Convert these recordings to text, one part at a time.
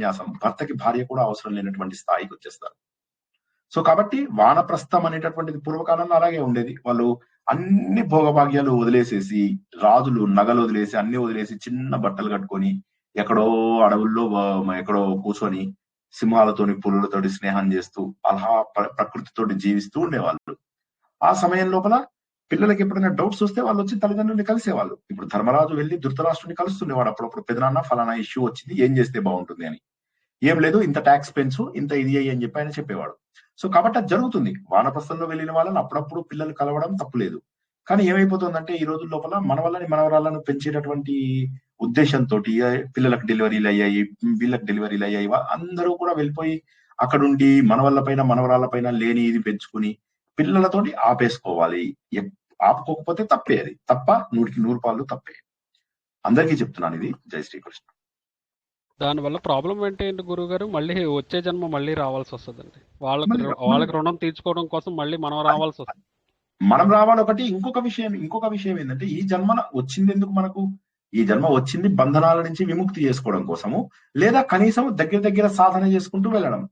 సన్యాసం, భర్తకి భార్య కూడా అవసరం లేనటువంటి స్థాయికి వచ్చేస్తారు. సో కాబట్టి వానప్రస్థం అనేటటువంటిది పూర్వకాలంలో అలాగే ఉండేది. వాళ్ళు అన్ని భోగభాగ్యాలు వదిలేసేసి, రాజులు నగలు వదిలేసి, అన్ని వదిలేసి, చిన్న బట్టలు కట్టుకొని, ఎక్కడో అడవుల్లో ఎక్కడో కూర్చొని సింహాలతోని, పులులతోటి స్నేహం చేస్తూ, అలా ప్రకృతితోటి జీవిస్తూ ఉండేవాళ్ళు. ఆ సమయం లోపల పిల్లలకి ఎప్పుడైనా డౌట్స్ వస్తే వాళ్ళు వచ్చి తల్లిదండ్రుల్ని కలిసేవాళ్ళు. ఇప్పుడు ధర్మరాజు వెళ్లి ధృతరాష్ట్రుని కలుస్తుండేవాడు అప్పుడప్పుడు. పెదనాన్న ఫలానా ఇష్యూ వచ్చింది, ఏం చేస్తే బాగుంటుంది అని. ఏం లేదు, ఇంత ట్యాక్స్ పెంచు, ఇంత ఇది అయ్యి అని చెప్పి ఆయన చెప్పేవాడు. సో కాబట్టి అది జరుగుతుంది. వానప్రస్థంలో వెళ్ళిన వాళ్ళని అప్పుడప్పుడు పిల్లలు కలవడం తప్పులేదు. కానీ ఏమైపోతుందంటే ఈ రోజుల లోపల మనవళ్ళని మనవరాళ్ళను పెంచేటటువంటి ఉద్దేశంతో పిల్లలకు డెలివరీలు అయ్యాయి, వీళ్ళకి డెలివరీలు అయ్యాయి, అందరూ కూడా వెళ్ళిపోయి అక్కడుండి మనవళ్ళ పైన మనవరాళ్ళ పైన లేని ఇది పెంచుకుని పిల్లలతోటి ఆపేసుకోవాలి. ఆపుకోకపోతే తప్పే, అది తప్ప 100% తప్పే. అందరికీ చెప్తున్నాను ఇది. జై శ్రీకృష్ణ. దానివల్ల ప్రాబ్లం ఏంటి గురువు గారు? మళ్ళీ వచ్చే జన్మ మళ్ళీ రావాల్సి వస్తుందండి. వాళ్ళకి రుణం తీర్చుకోవడం కోసం మళ్ళీ మనం రావాల్సి వస్తుంది. మనం రావాలి ఒకటి. ఇంకొక విషయం ఏంటంటే, ఈ జన్మ వచ్చింది ఎందుకు మనకు? ఈ జన్మ వచ్చింది బంధనాల నుంచి విముక్తి చేసుకోవడం కోసము, లేదా కనీసం దగ్గర సాధన చేసుకుంటూ వెళ్ళడం.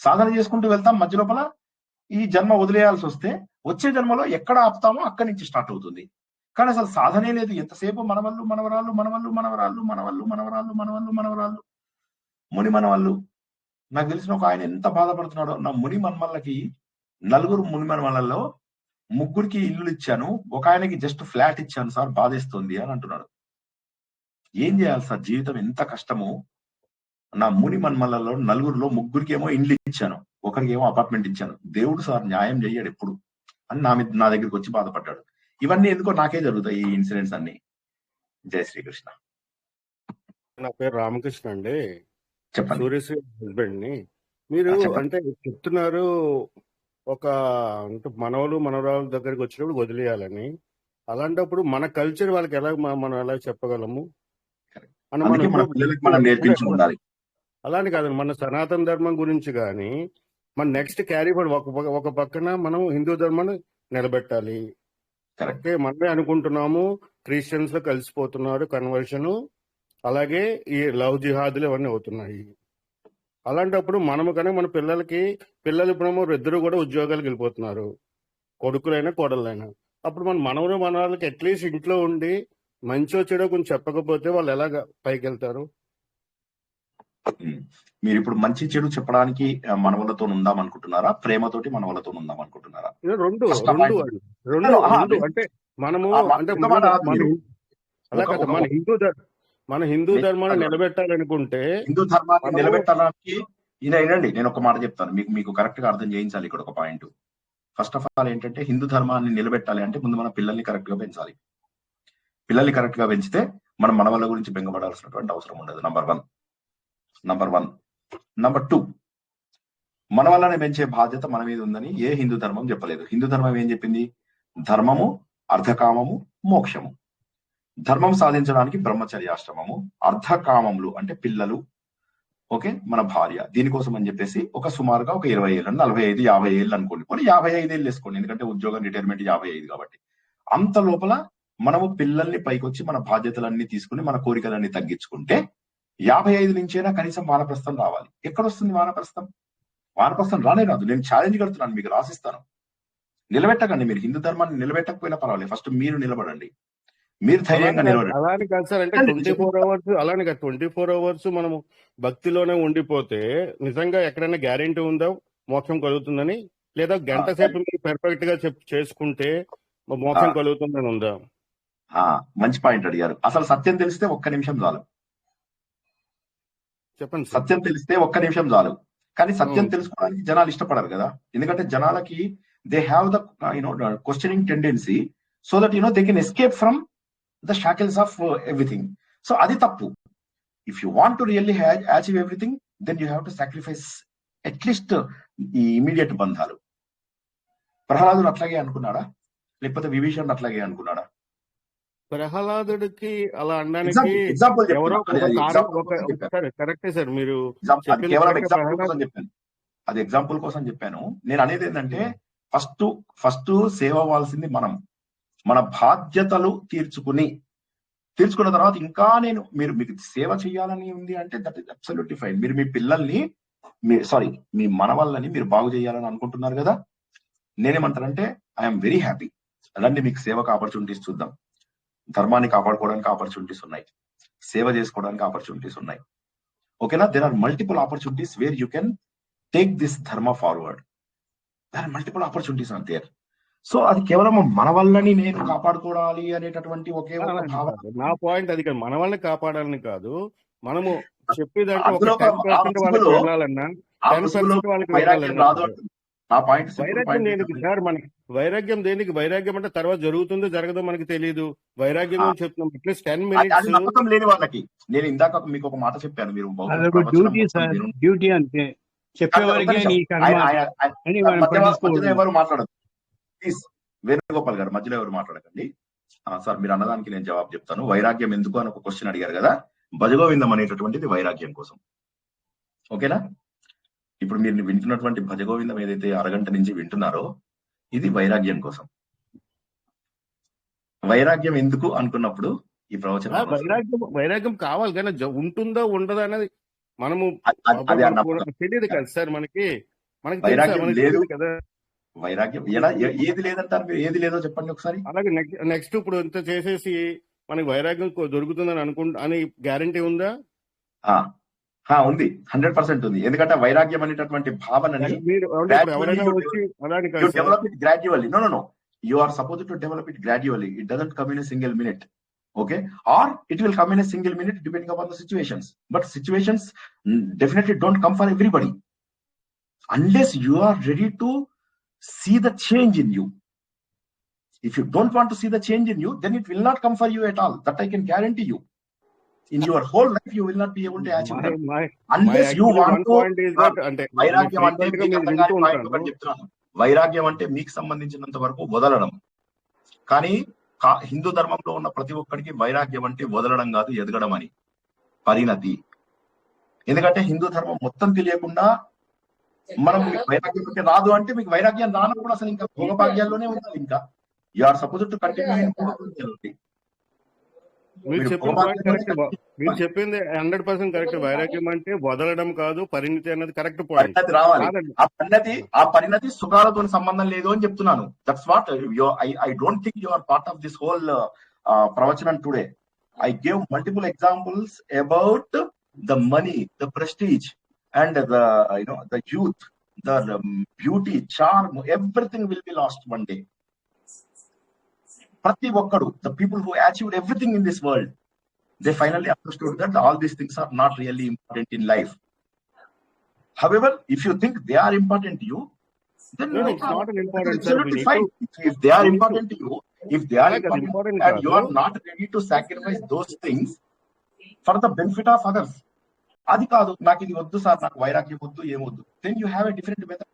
సాధన చేసుకుంటూ వెళ్తాం, మధ్య లోపల ఈ జన్మ వదిలేయాల్సి వస్తే వచ్చే జన్మలో ఎక్కడ ఆపుతామో అక్కడి నుంచి స్టార్ట్ అవుతుంది. కానీ అసలు సాధనే లేదు. ఎంతసేపు మనవళ్ళు మనవరాళ్ళు, మనవళ్ళు మనవరాళ్ళు, మనవళ్ళు మనవరాళ్ళు, మనవళ్ళు మనవరాళ్ళు, ముని మనవళ్ళు. నాకు తెలిసిన ఒక ఆయన ఎంత బాధపడుతున్నాడో. నా ముని మన్మళ్ళకి 4 ముని మన్మళ్ళలో 3కి ఇల్లులు ఇచ్చాను, ఒక ఆయనకి జస్ట్ ఫ్లాట్ ఇచ్చాను సార్, బాధేస్తుంది అని అంటున్నాడు. ఏం చేయాలి సార్? జీవితం ఎంత కష్టము. నా ముని మన్మళ్ళలో 4లో 3కి ఏమో ఇండ్లు ఇచ్చాను, ఒకరికి ఏమో అపార్ట్మెంట్ ఇచ్చాను. దేవుడు సార్ న్యాయం చెయ్యాడు ఎప్పుడు అని నా దగ్గరికి వచ్చి బాధపడ్డాడు. ఇవన్నీ ఎందుకో నాకే జరుగుతాయి ఈ ఇన్సిడెంట్స్ అన్ని. జై శ్రీకృష్ణ. నా పేరు రామకృష్ణ అండి, చెప్పండి. సూర్యశ్రీ హస్బెండ్ ని. మీరు అంటే చెప్తున్నారు ఒక అంటే మనవలు మనవరాల దగ్గరికి వచ్చినప్పుడు వదిలేయాలని. అలాంటప్పుడు మన కల్చర్ వాళ్ళకి మనం ఎలా చెప్పగలము? అలానే కాదండి, మన సనాతన ధర్మం గురించి కానీ మన నెక్స్ట్ క్యారీ ఒక పక్కన మనం హిందూ ధర్మాన్ని నిలబెట్టాలి. ఓకే, మనమే అనుకుంటున్నాము క్రిస్టియన్స్ లో కలిసిపోతున్నారు కన్వర్షన్, అలాగే ఈ లవ్ జిహాదులు ఇవన్నీ అవుతున్నాయి. అలాంటప్పుడు మనము కానీ మన పిల్లలు ఇప్పుడు ఇద్దరు కూడా ఉద్యోగాలకు వెళ్ళిపోతున్నారు, కొడుకులైనా కోడళ్ళైనా. అప్పుడు మన మనవరు మనవాళ్ళకి అట్లీస్ట్ ఇంట్లో ఉండి మంచో చెడో కొంచెం చెప్పకపోతే వాళ్ళు ఎలాగ పైకి వెళ్తారు? మీరు ఇప్పుడు మంచి చెడు చెప్పడానికి మనవలతో ఉందాం అనుకుంటున్నారా, ప్రేమతోటి మనవలతో ఉందాం అనుకుంటున్నారా? రెండు అంటే మనము అంటే అలా కదా, మన హిందూ ధర్మాన్ని నిలబెట్టాలనుకుంటే, హిందూ ధర్మాన్ని నిలబెట్టడానికి వినండి, నేను ఒక మాట చెప్తాను మీకు కరెక్ట్ గా అర్థం చేయించాలి. ఇక్కడ ఒక పాయింట్. ఫస్ట్ ఆఫ్ ఆల్ ఏంటంటే, హిందూ ధర్మాన్ని నిలబెట్టాలి అంటే ముందు మన పిల్లల్ని కరెక్ట్ గా పెంచాలి. పిల్లల్ని కరెక్ట్ గా పెంచితే మనం మనవల గురించి బెంగపడాల్సినటువంటి అవసరం ఉండదు. నంబర్ 1. నంబర్ 2, మన వల్లనే పెంచే బాధ్యత మన మీద ఉందని ఏ హిందూ ధర్మం చెప్పలేదు. హిందూ ధర్మం ఏం చెప్పింది? ధర్మము, అర్ధకామము, మోక్షము. ధర్మం సాధించడానికి బ్రహ్మచర్యాశ్రమము, అర్ధకామములు అంటే పిల్లలు, ఓకే, మన భార్య. దీనికోసం అని చెప్పేసి ఒక సుమారుగా ఒక 20 ఏళ్ళు, 45, 50 ఏళ్ళు అనుకోండి, 55 ఏళ్ళు వేసుకోండి, ఎందుకంటే ఉద్యోగం రిటైర్మెంట్ 55 కాబట్టి. అంత లోపల మనము పిల్లల్ని పైకొచ్చి మన బాధ్యతలన్నీ తీసుకుని మన కోరికలన్నీ తగ్గించుకుంటే 55 నుంచైనా కనీసం వానప్రస్థం రావాలి. ఎక్కడొస్తుంది వానప్రస్థం? వానప్రస్థం రానే రాదు. నేను ఛాలెంజ్ కడుతున్నాను, మీకు రాసిస్తాను. నిలబెట్టకండి. మీరు హిందూ ధర్మాన్ని నిలబెట్టకపోయినా పర్వాలేదు, ఫస్ట్ మీరు నిలబడండి, మీరు ధైర్యంగా నిలబడండి. అలానే కాదు సార్, అంటే 24 అవర్స్ మనము భక్తిలోనే ఉండిపోతే నిజంగా ఎక్కడైనా గ్యారెంటీ ఉందా మోక్షం కలుగుతుందని? లేదా గంట సేపు పర్ఫెక్ట్ గా చేసుకుంటే మోక్షం కలుగుతుందని ఉందా? మంచి పాయింట్ అడిగారు. అసలు సత్యం తెలిస్తే ఒక్క నిమిషం చాలు. చెప్పండి. సత్యం తెలిస్తే ఒక్క నిమిషం చాలు. కానీ సత్యం తెలుసుకోవడానికి జనాలు ఇష్టపడరు కదా, ఎందుకంటే జనాలకి they have the questioning tendency, so that they can escape from the shackles of everything. So అది తప్పు. If you want to really achieve everything, then you have to sacrifice at least ఈ ఇమీడియట్ బంధాలు. ప్రహ్లాదుడు అట్లాగే అనుకున్నాడా, లేకపోతే విభీషణుడు అట్లాగే అనుకున్నాడా? ప్రహ్లాదుడికి అలా అనడానికి కరెక్టే సార్, మీరు కేవలం ఎగ్జాంపుల్ కోసం చెప్పాను. అది ఎగ్జాంపుల్ కోసం చెప్పాను. నేను అనేది ఏంటంటే, ఫస్ట్ సేవ్ అవ్వాల్సింది మనం. మన బాధ్యతలు తీర్చుకుని తీర్చుకున్న తర్వాత ఇంకా మీకు సేవ చేయాలని ఉంది అంటే దట్ ఇస్ అబ్సల్యూట్లీ ఫైన్. మీరు మీ పిల్లల్ని మీ మనవళ్ళని మీరు బాగు చేయాలని అనుకుంటున్నారు కదా, నేనేమంటానంటే ఐఎమ్ వెరీ హ్యాపీ. అలాంటి మీకు సేవకు ఆపర్చునిటీస్ చూద్దాం. ధర్మాన్ని కాపాడుకోవడానికి ఆపర్చునిటీస్ ఉన్నాయి, సేవ చేసుకోవడానికి ఆపర్చునిటీస్ ఉన్నాయి. ఓకేనా? There are multiple opportunities where you can take this dharma forward. There are multiple opportunities are there. So అది కేవలం మన వల్లని నేను కాపాడుకోవాలి అనేటటువంటి ఒకే ఒక భావన. నా పాయింట్ అది కాదు, మన వాళ్ళని కాపాడాలని కాదు, మనము చెప్పేదంటే ఒక అందులో 10% వాళ్ళకి వెళ్ళాలన్నా 10% వాళ్ళకి వైరాగ్యం రాదు వెళ్ళాలన్నా అంటుంది. నా పాయింట్ వైరాగ్యం దేనికి సార్? మనకి వైరాగ్యం దేనికి? వైరాగ్యం అంటే తర్వాత జరుగుతుందో జరగదో మనకి తెలియదు. వైరాగ్యం అని చెప్తున్నాం. అట్లీస్ట్ 10 అది minutes నమ్మకం లేని వాళ్ళకి. నేను ఇందాక మీకు ఒక మాట చెప్పాను, మీరు అదొక డ్యూటీ సార్, డ్యూటీ అంతే. చెప్పేవారికి నీ కర్మ అని మనం మధ్యలో పట్టించుకోకూడదు. ఎవరు మాట్లాడదు ప్లీజ్. వేణుగోపాల్ గారు మధ్యలో ఎవరు మాట్లాడకండి. సార్ మీరు అన్నదానికి నేను జవాబు చెప్తాను. వైరాగ్యం ఎందుకు అని ఒక క్వశ్చన్ అడిగారు కదా, భజగోవిందం అనేటటువంటిది వైరాగ్యం కోసం. ఓకేనా? ఇప్పుడు మీరు వింటున్నటువంటి భజగోవిందం ఏదైతే అరగంట నుంచి వింటున్నారో ఇది వైరాగ్యం కోసం. వైరాగ్యం ఎందుకు అనుకున్నప్పుడు ఈ ప్రవచనం వైరాగ్యం కావాలి కానీ ఉంటుందో ఉండదో అనేది మనము తెలియదు కదా సార్. మనకి వైరాగ్యం లేదు కదా. వైరాగ్యం ఏది లేదంటారు మీరు? ఏది లేదో చెప్పండి ఒకసారి. అలాగే నెక్స్ట్ ఇప్పుడు ఇంత చేసేసి మనకి వైరాగ్యం దొరుకుతుందని అని గ్యారంటీ ఉందా? ఉంది, 100% ఉంది. ఎందుకంటే వైరాగ్యం అనేటటువంటి భావనని develop it gradually. No you are supposed to develop it gradually. It doesn't come in a single minute. Okay, or it will come in a single minute depending upon the situations, but situations definitely don't come for everybody unless you are ready to see the change in you. If you don't want to see the change in you, then it will not come for you at all. That I can guarantee you. In your whole life you will not be able to achieve that unless you want to. వైరాగ్యం అంటే మీకు అర్థం కాని point ఒకటి చెప్తున్నాను. వైరాగ్యం అంటే మీకు సంబంధించినంత వరకు వదలడం. కానీ హిందూ ధర్మంలో ఉన్న ప్రతి ఒక్కడికి వైరాగ్యం అంటే వదలడం కాదు, ఎదగడం అని పరిణతి. ఎందుకంటే హిందూ ధర్మం మొత్తం తెలియకుండా మనం వైరాగ్యం అంటే రాదు అంటే మీకు వైరాగ్యం రానప్పుడు అసలు ఇంకా భోగభాగ్యాల్లోనే ఉండాలి. ఇంకా you are suppose to continue. మీరు చెప్పింది 100% కరెక్ట్. వైరాగ్యం అంటే వదలడం కాదు, పరిణతి అన్నది కరెక్ట్ పాయింట్. రావాలి. ఆ పరిణతి సుఖాలతో సంబంధం లేదు అని చెప్తున్నాను. That's what I don't think you are part of this whole ప్రవచనం today. I gave multiple examples about the money, the prestige and the youth, the beauty, charm, everything will be lost one day. ప్రతి ఒక్కడు, the people who achieved everything in this world, they finally understood that all these things are not really important in life. However, if you think they are important to you, then it's not an important. Absolutely fine. If they are important to you, if they are important and you are not ready to sacrifice those things for the benefit of others, అది కాదు నాకు ఇది వద్దు sir, నాకు వైరాగ్యం వద్దు, ఏమొద్దు, then you have a different method.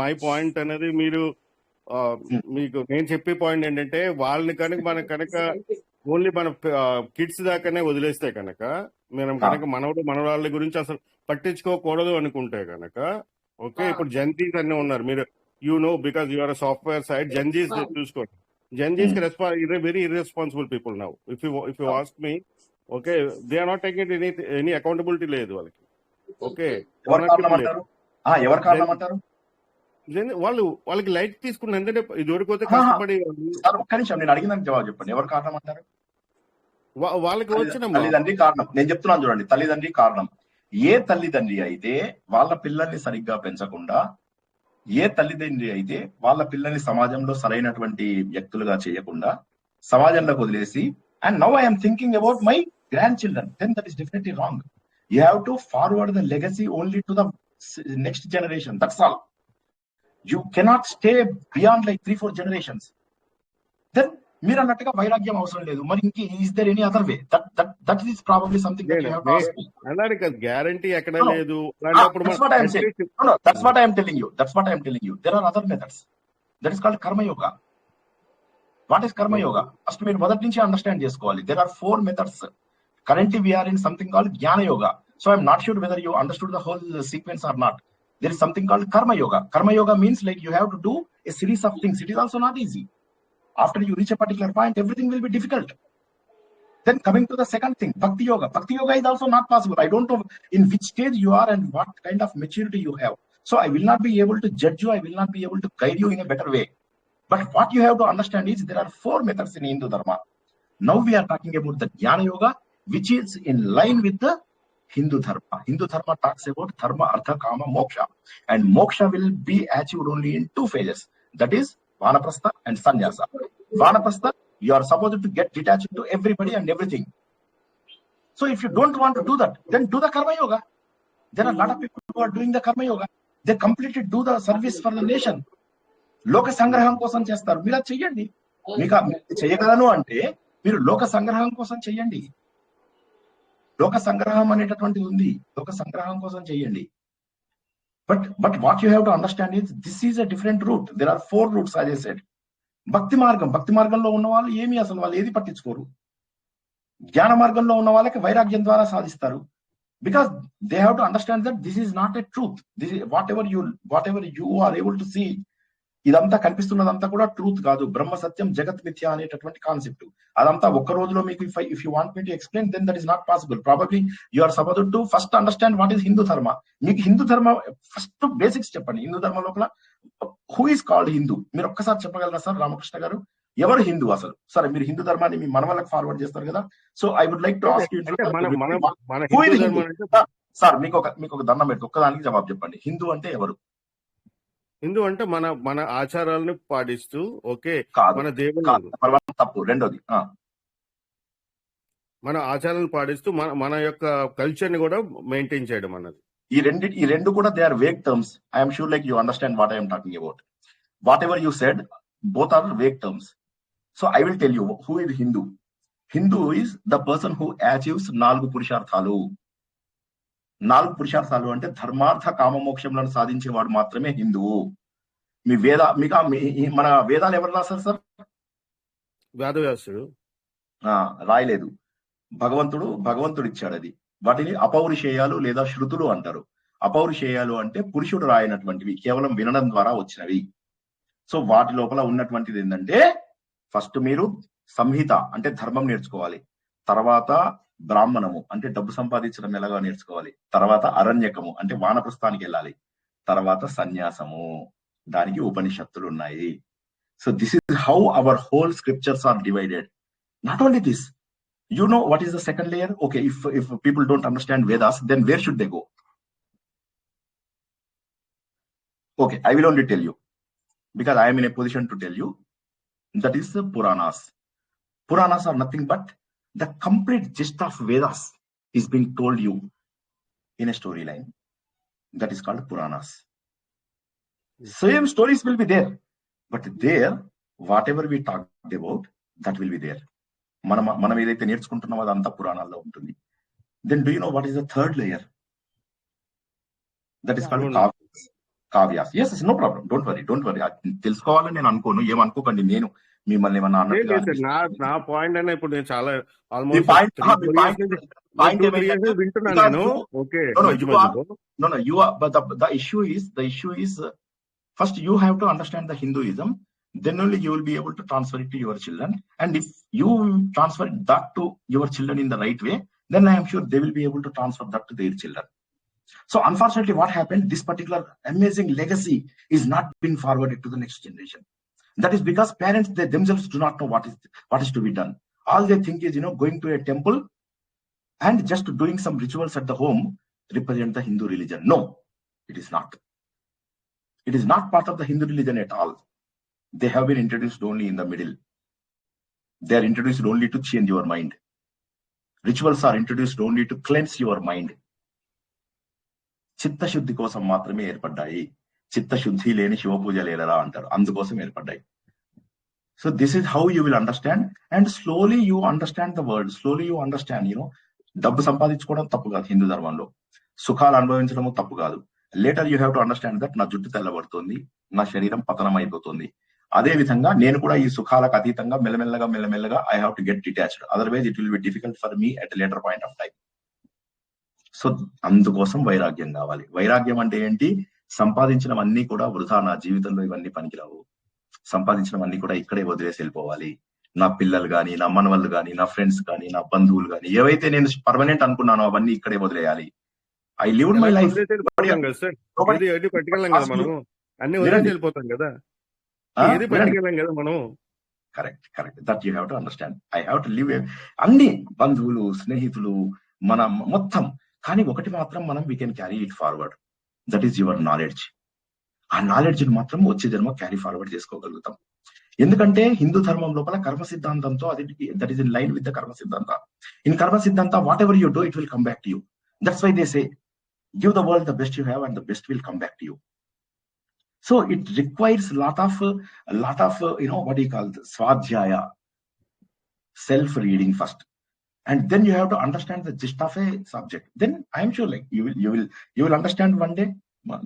My point అనేది మీరు మీకు నేను చెప్పే పాయింట్ ఏంటంటే వాళ్ళని కనుక ఓన్లీ మన కిడ్స్ దాకానే వదిలేస్తే కనుక మనం కనుక మనవాళ్ళ గురించి అసలు పట్టించుకోకూడదు అనుకుంటే కనుక ఓకే. ఇప్పుడు జెన్జీస్ అన్నీ ఉన్నారు. మీరు because you're software side Gen Zs చూసుకోండి. జెన్జీస్ కి very irresponsible people now. If you ask me, okay, they are not taking any accountability లేదు వాళ్ళకి. ఓకే, వాళ్ళకి లైట్ తీసుకున్న ఎందుకంటే ఇది ఓడిపోతే కష్టపడి. ఒక్క నిమిషం, నేను అడిగిన జవాబు చెప్పండి. ఎవరు కారణం అంటారు? వాళ్ళకి వచ్చిన తల్లిదండ్రి కారణం. నేను చెప్తున్నాను చూడండి, తల్లిదండ్రి కారణం. ఏ తల్లిదండ్రి అయితే వాళ్ళ పిల్లల్ని సరిగ్గా పెంచకుండా, ఏ తల్లిదండ్రి అయితే వాళ్ళ పిల్లల్ని సమాజంలో సరైనటువంటి వ్యక్తులుగా చేయకుండా సమాజంలోకి వదిలేసి, and now I'm thinking about my grandchildren, then that is definitely wrong. You have to forward the legacy only to the next generation. That's all. You cannot stay beyond like 3-4 generations. Then మీరు అన్నట్టుగా వైరాగ్యం అవసరం లేదు. మరి ఇంక is there any other way? That is probably something that you have to ask me. అలాగే కదా, guarantee ఎక్కడ లేదు. That's what I am saying. No, that's what I am telling you. That's what I am telling you. There are other methods. That is called karma yoga. What is karma yoga? First మీరు మొదటి నుంచి understand చేసుకోవాలి. There are 4 methods. Currently we are in something called jnana yoga. So I am not sure whether you understood the whole sequence or not. There is something called karma yoga. Karma yoga means like you have to do a series of things. It is also not easy. After you reach a particular point, everything will be difficult. Then coming to the second thing, Bhakti Yoga. Bhakti Yoga is also not possible. I don't know in which stage you are and what kind of maturity you have. So I will not be able to judge you. I will not be able to guide you in a better way. But what you have to understand is there are 4 methods in Hindu Dharma. Now we are talking about the Jnana Yoga, which is in line with the Hindu Dharma. Hindu Dharma talks about Dharma, Artha, Kama, Moksha. And Moksha will be achieved only in 2 phases. That is Vanaprastha and Sannyasa. Vanaprastha, you are supposed to get detached to everybody and everything. So if you don't want to do that, then do the Karma Yoga. There are a lot of people who are doing the Karma Yoga. They completely do the service for the nation. లోక సంగ్రహం కోసం చేస్తారు. మీరు అది చెయ్యండి. మీకు చేయగలను అంటే మీరు లోక సంగ్రహం కోసం చెయ్యండి. లోక సంగ్రహం అనేటటువంటిది ఉంది. లోక సంగ్రహం కోసం చెయ్యండి. But what you have to understand is this is a different route. There are 4 routes as I said. భక్తి మార్గంలో ఉన్న వాళ్ళు ఏమి అసలు వాళ్ళు ఏది పట్టించుకోరు. జ్ఞాన మార్గంలో ఉన్న వాళ్ళకి వైరాగ్యం ద్వారా సాధిస్తారు. Because they have to understand that this is not a truth. This is whatever you are able to see. ఇదంతా కనిపిస్తున్నదంతా కూడా ట్రూత్ కాదు. బ్రహ్మ సత్యం జగత్ మిథ్య అనేటటువంటి కాన్సెప్ట్. అదంతా ఒక్క రోజులో మీకు if you want me to explain then that is not possible. Probably you are supposed to first understand what is Hindu dharma. మీకు హిందూ ధర్మ ఫస్ట్ బేసిక్స్ చెప్పండి. హిందూ ధర్మ లోపల హూ ఈస్ కాల్డ్ హిందూ మీరు ఒక్కసారి చెప్పగలరా సార్ రామకృష్ణ గారు? ఎవరు హిందూ అసలు? సరే మీరు హిందూ ధర్మాన్ని మీ మనవలకు ఫార్వర్డ్ చేస్తారు కదా. So I would like to ask you sir, మీకు ఒక దండం పెట్టి ఒక్కదానికి జవాబు చెప్పండి. హిందూ అంటే ఎవరు? హిందూ అంటే మన ఆచారాలను పాటిస్తూ ఓకే మన దేవుడు తప్పు. రెండోది మన ఆచారాలను పాటిస్తూ మన యొక్క కల్చర్ ని కూడా మెయింటైన్ చేయడం అన్నది. ఈ రెండు కూడా they are vague terms. I'm sure like you understand what I'm talking about. Whatever you said both are vague terms. So I will tell you who is Hindu. Hindu is the person who achieves 4 పురుషార్థాలు. 4 పురుషార్థాలు అంటే ధర్మార్థ కామ మోక్షములను సాధించేవాడు మాత్రమే హిందువు. మన వేదాలు ఎవరు రాశారు sir? వేదవ్యాసుడు రాయలేదు. భగవంతుడు ఇచ్చాడు. అది వాటిని అపౌరుషేయాలు లేదా శృతులు అంటారు. అపౌరుషేయాలు అంటే పురుషుడు రాయనటువంటివి, కేవలం వినడం ద్వారా వచ్చినవి. సో వాటి లోపల ఉన్నటువంటిది ఏంటంటే ఫస్ట్ మీరు సంహిత అంటే ధర్మం నేర్చుకోవాలి. తర్వాత బ్రాహ్మణము అంటే డబ్బు సంపాదించడం ఎలాగా నేర్చుకోవాలి. తర్వాత అరణ్యకము అంటే వానప్రస్థానికి వెళ్ళాలి. తర్వాత సన్యాసము, దానికి ఉపనిషత్తులు ఉన్నాయి. So this is how our whole scriptures are divided. Not only this, you know what is the second layer. Okay, if people don't understand Vedas, then where should they go? Okay, I will only tell you because I am in a position to tell you, that is the Puranas. Puranas are nothing but the complete gist of Vedas is being told you in a storyline. That is called Puranas. Same stories will be there, but there whatever we talked about, that will be there. మనం ఏదైతే నేర్చుకుంటున్నామో అదంతా పురాణాల్లో ఉంటుంది. Then do you know what is the third layer? That is called Kavyas. Yes, no problem, don't worry. తెలుసుకోవాలని నేను అనుకోను, ఏమనుకోకండి. నేను మిమ్మల్ని ఏమన్నా నా పాయింట్ అయినా ఇప్పుడు నేను చాలా వింటున్నాను. The issue is first you have to understand the Hinduism, then only you will be able to transfer it to your children. And if you transfer that to your children in the right way, then I am sure they will be able to transfer that to their children. So unfortunately what happened, this particular amazing legacy is not being forwarded to the next generation. That is because parents, they themselves do not know what is to be done. All they think is, going to a temple and just doing some rituals at the home represent the Hindu religion. No, it is not. It is not part of the Hindu religion at all. They have been introduced only in the middle. They are introduced only to change your mind. Rituals are introduced only to cleanse your mind. చిత్తశుద్ధి కోసం మాత్రమే ఏర్పడ్డాయి. చిత్తశుద్ధి లేని శివ పూజ లేదరా అంటారు, అందుకోసం ఏర్పడ్డాయి. So this is how you will understand, and slowly you understand the word. Slowly you understand, డబ్బు సంపాదించుకోవడం తప్పు కాదు హిందూ ధర్మంలో, సుఖాలు అనుభవించడము తప్పు కాదు. Later you have to understand that నా జుట్టు తెల్లబడుతుంది, నా శరీరం పతనం అయిపోతుంది. అదే విధంగా నేను కూడా ఈ సుఖాలకు అతీతంగా మెల్లమెల్లగా I have to get detached, otherwise it will be difficult for me at later point of time. So అందుకోసం వైరాగ్యం కావాలి. వైరాగ్యం అంటే ఏంటి? సంపాదించినవన్నీ కూడా వృధా, నా జీవితంలో ఇవన్నీ పనికిరావు. సంపాదించినవన్నీ కూడా ఇక్కడే వదిలేసి వెళ్ళిపోవాలి. నా పిల్లలు కానీ, నా మనవళ్ళు కానీ, నా ఫ్రెండ్స్ కానీ, నా బంధువులు కానీ, ఏవైతే నేను పర్మనెంట్ అనుకున్నానో అవన్నీ ఇక్కడే వదిలేయాలి. I lived my life. పట్టుకెళ్ళాం కదా మనం, అన్ని వదిలేసి వెళ్ళిపోతాం కదా, ఏది పట్టుకెళ్ళాం కదా మనం. Correct that you have to understand. I have to live అన్ని బంధువులు, స్నేహితులు, మన మొత్తం. కానీ ఒకటి మాత్రం మనం we can carry it forward, that is your knowledge. ఆ నాలెడ్జ్ మాత్రం వచ్చే జన్మ క్యారీ ఫార్వర్డ్ చేసుకోగలుగుతాం. ఎందుకంటే హిందూ ధర్మం లోపల కర్మ సిద్ధాంతంతో అది that is in line with the karma siddhanta. In karma siddhanta whatever you do it will come back to you. That's why they say give the world the best you have and the best will come back to you. So it requires a lot of what do you call this, swadhyaya, self reading first, and then you have to understand the gist of a subject. Then I am sure like you will understand one day.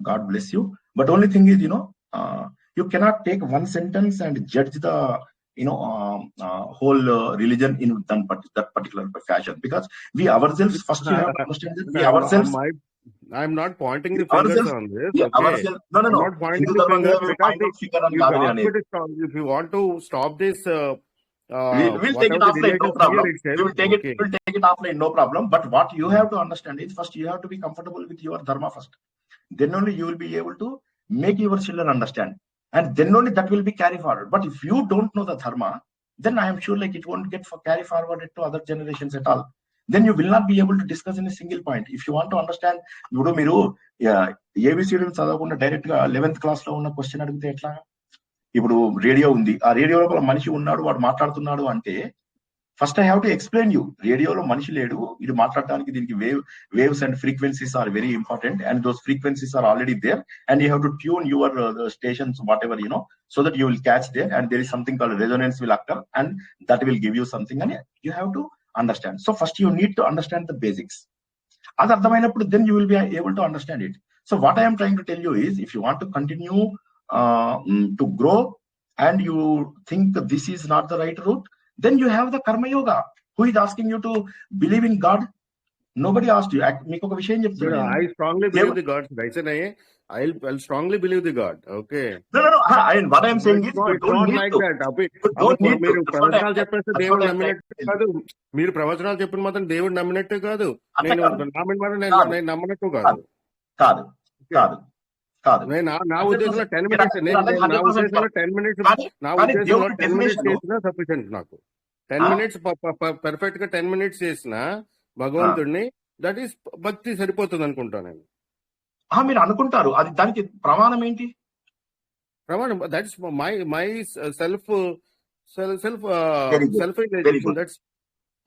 God bless you. But only thing is, you cannot take one sentence and judge the whole religion in that particular fashion, because we ourselves first you have to understand that we ourselves. I'm not pointing the fingers on this. Yeah, okay. No. I'm not pointing the fingers because if you want to stop this, we'll take it offline, no problem. We will take it offline, no problem. But what you have to understand is first you have to be comfortable with your dharma first. Then only you will be able to make your children understand, and then only that will be carry forward. But if you don't know the dharma, then I am sure like it won't get carry forward to other generations at all. Then you will not be able to discuss in a single point. If you want to understand, మీరు A B C D చదవకుండా direct గా 11th class లో ఉన్న question అడిగితే ఎట్లా? ఇప్పుడు radio ఉంది, ఆ రేడియో లోపల మనిషి ఉన్నాడు, వాడు మాట్లాడుతున్నాడు అంటే first I have to explain you. రేడియోలో మనిషి లేడు, ఇది మాట్లాడడానికి దీనికి waves and frequencies are very important, and those frequencies are already there, and you have to tune your stations whatever so that you will catch there, and there is something called resonance will occur, and that will give you something, and you have to understand. So first you need to understand the basics. Adi ardhamainappudu then you will be able to understand it. So what I am trying to tell you is, if you want to continue to grow and you think this is not the right route, then you have the karma yoga. Who is asking you to believe in God? Nobody asked you. Meeku oka vishayam cheptanu. I strongly believe the God. I'll strongly believe the God. Okay. No. What I am saying is, you don't need to. మీరు ప్రవచనాలు చెప్పేస్తే దేవుడు నమ్మినట్టు కాదు. మీరు ప్రవచనాలు చెప్పిన మాత్రం దేవుడు నమ్మినట్టు కాదు. నేను నమ్మనట్టు కాదు. నా ఉద్దేశంలో 10 minutes చేసినా సఫిషియెంట్ నాకు. 10 minutes పర్ఫెక్ట్ గా 10 minutes చేసిన భగవంతుడిని, దట్ ఈస్ భక్తి సరిపోతుంది అనుకుంటా నేను. మీరు అనుకుంటారు, అది దానికి ప్రమాణం ఏంటి? ప్రమాణం that's my self